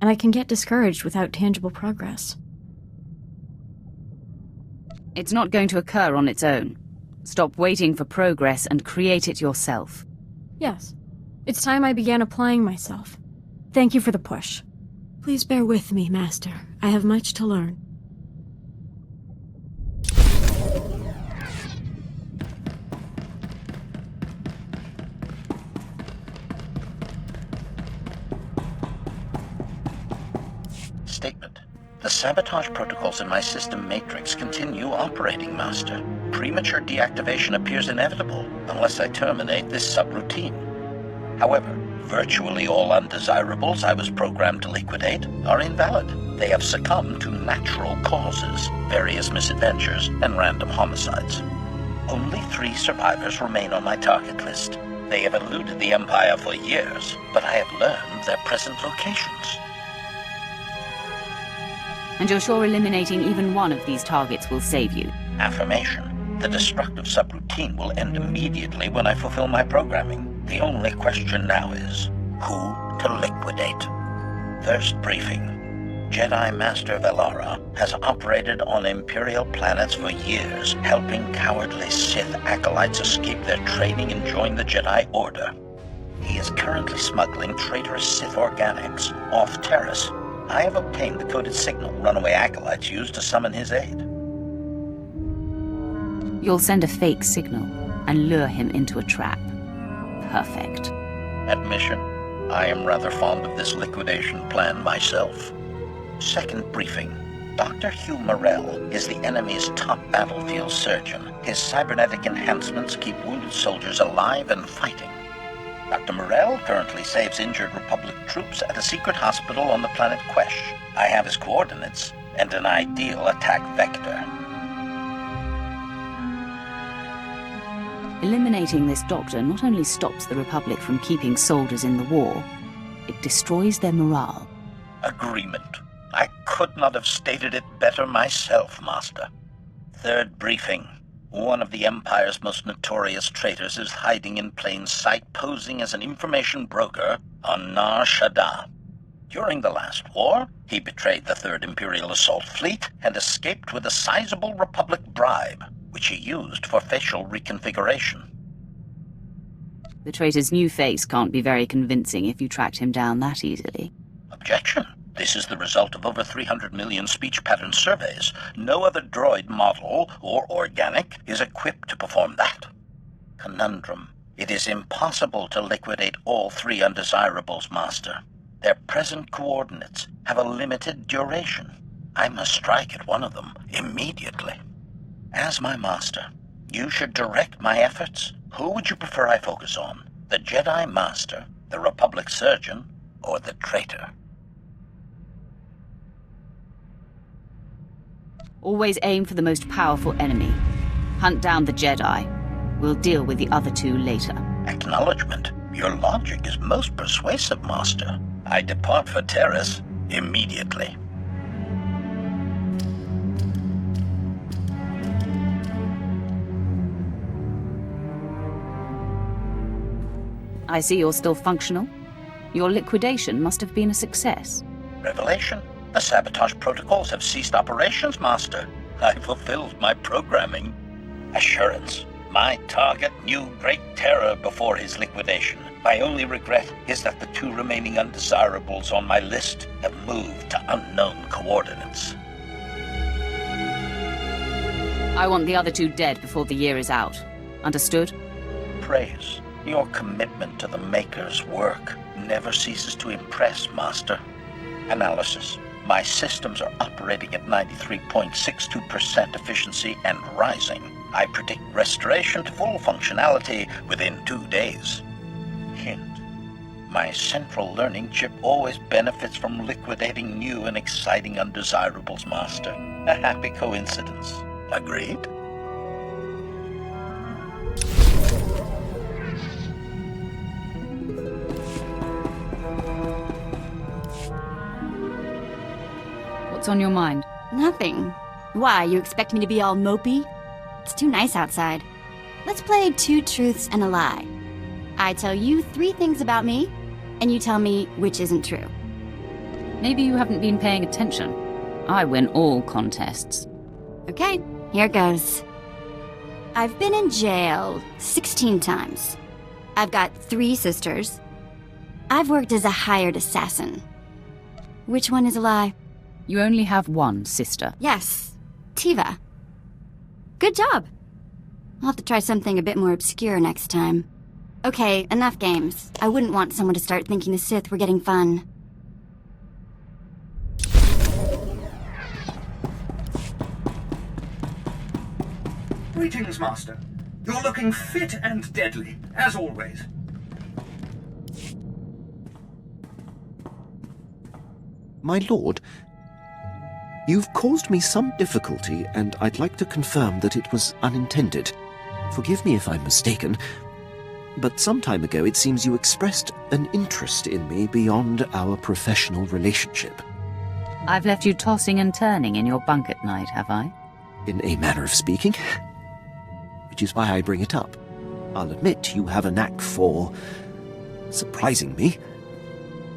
and I can get discouraged without tangible progress. It's not going to occur on its own. Stop waiting for progress and create it yourself. Yes. It's time I began applying myself. Thank you for the push. Please bear with me, Master. I have much to learn. Statement. The sabotage protocols in my system matrix continue operating, Master. Premature deactivation appears inevitable unless I terminate this subroutine. However, virtually all undesirables I was programmed to liquidate are invalid. They have succumbed to natural causes, various misadventures, and random homicides. Only 3 survivors remain on my target list. They have eluded the Empire for years, but I have learned their present locations. And you're sure eliminating even one of these targets will save you? Affirmation. The destructive subroutine will end immediately when I fulfill my programming. The only question now is, who to liquidate? First briefing. Jedi Master Velara has operated on Imperial planets for years, helping cowardly Sith acolytes escape their training and join the Jedi Order. He is currently smuggling traitorous Sith organics off Taris. I have obtained the coded signal runaway acolytes used to summon his aid. You'll send a fake signal and lure him into a trap. Perfect. Admission. I am rather fond of this liquidation plan myself. Second briefing. Dr. Hugh Morrell is the enemy's top battlefield surgeon. His cybernetic enhancements keep wounded soldiers alive and fighting. Dr. Morrell currently saves injured Republic troops at a secret hospital on the planet Quesh. I have his coordinates and an ideal attack vector. Eliminating this doctor not only stops the Republic from keeping soldiers in the war, it destroys their morale. Agreement. I could not have stated it better myself, Master. Third briefing. One of the Empire's most notorious traitors is hiding in plain sight, posing as an information broker on Nar Shaddaa. During the last war, he betrayed the Third Imperial Assault Fleet and escaped with a sizable Republic bribe, which he used for facial reconfiguration. The traitor's new face can't be very convincing if you tracked him down that easily. Objection. This is the result of over 300 million speech pattern surveys. No other droid model or organic is equipped to perform that. Conundrum. It is impossible to liquidate all three undesirables, Master. Their present coordinates have a limited duration. I must strike at one of them immediately. As my master, you should direct my efforts. Who would you prefer I focus on? The Jedi Master, the Republic Surgeon, or the traitor? Always aim for the most powerful enemy. Hunt down the Jedi. We'll deal with the other two later. Acknowledgement. Your logic is most persuasive, Master. I depart for Terrace immediately. I see you're still functional. Your liquidation must have been a success. Revelation. The sabotage protocols have ceased operations, Master. I fulfilled my programming. Assurance. My target knew great terror before his liquidation. My only regret is that the two remaining undesirables on my list have moved to unknown coordinates. I want the other two dead before the year is out. Understood? Praise. Your commitment to the Maker's work never ceases to impress, Master. Analysis. My systems are operating at 93.62% efficiency and rising. I predict restoration to full functionality within 2 days. Hint. My central learning chip always benefits from liquidating new and exciting undesirables, Master. A happy coincidence. Agreed? What's on your mind? Nothing. Why, you expect me to be all mopey? It's too nice outside. Let's play 2 truths and a lie. I tell you 3 things about me, and you tell me which isn't true. Maybe you haven't been paying attention. I win all contests. Okay, here goes. I've been in jail 16 times. I've got 3 sisters. I've worked as a hired assassin. Which one is a lie? You only have one sister. Yes, Tiva. Good job. I'll have to try something a bit more obscure next time. Okay, enough games. I wouldn't want someone to start thinking the Sith were getting fun. Greetings, Master. You're looking fit and deadly, as always. My lord, you've caused me some difficulty, and I'd like to confirm that it was unintended. Forgive me if I'm mistaken, but some time ago it seems you expressed an interest in me beyond our professional relationship. I've left you tossing and turning in your bunk at night, have I? In a manner of speaking. Which is why I bring it up. I'll admit you have a knack for surprising me.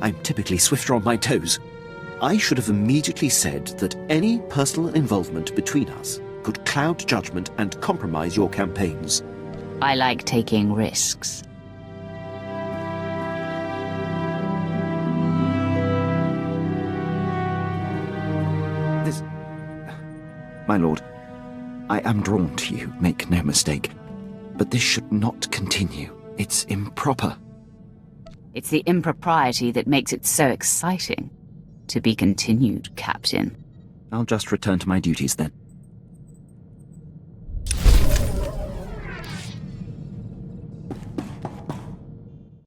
I'm typically swifter on my toes. I should have immediately said that any personal involvement between us could cloud judgment and compromise your campaigns. I like taking risks. My lord, I am drawn to you, make no mistake. But this should not continue. It's improper. It's the impropriety that makes it so exciting. To be continued, Captain. I'll just return to my duties then.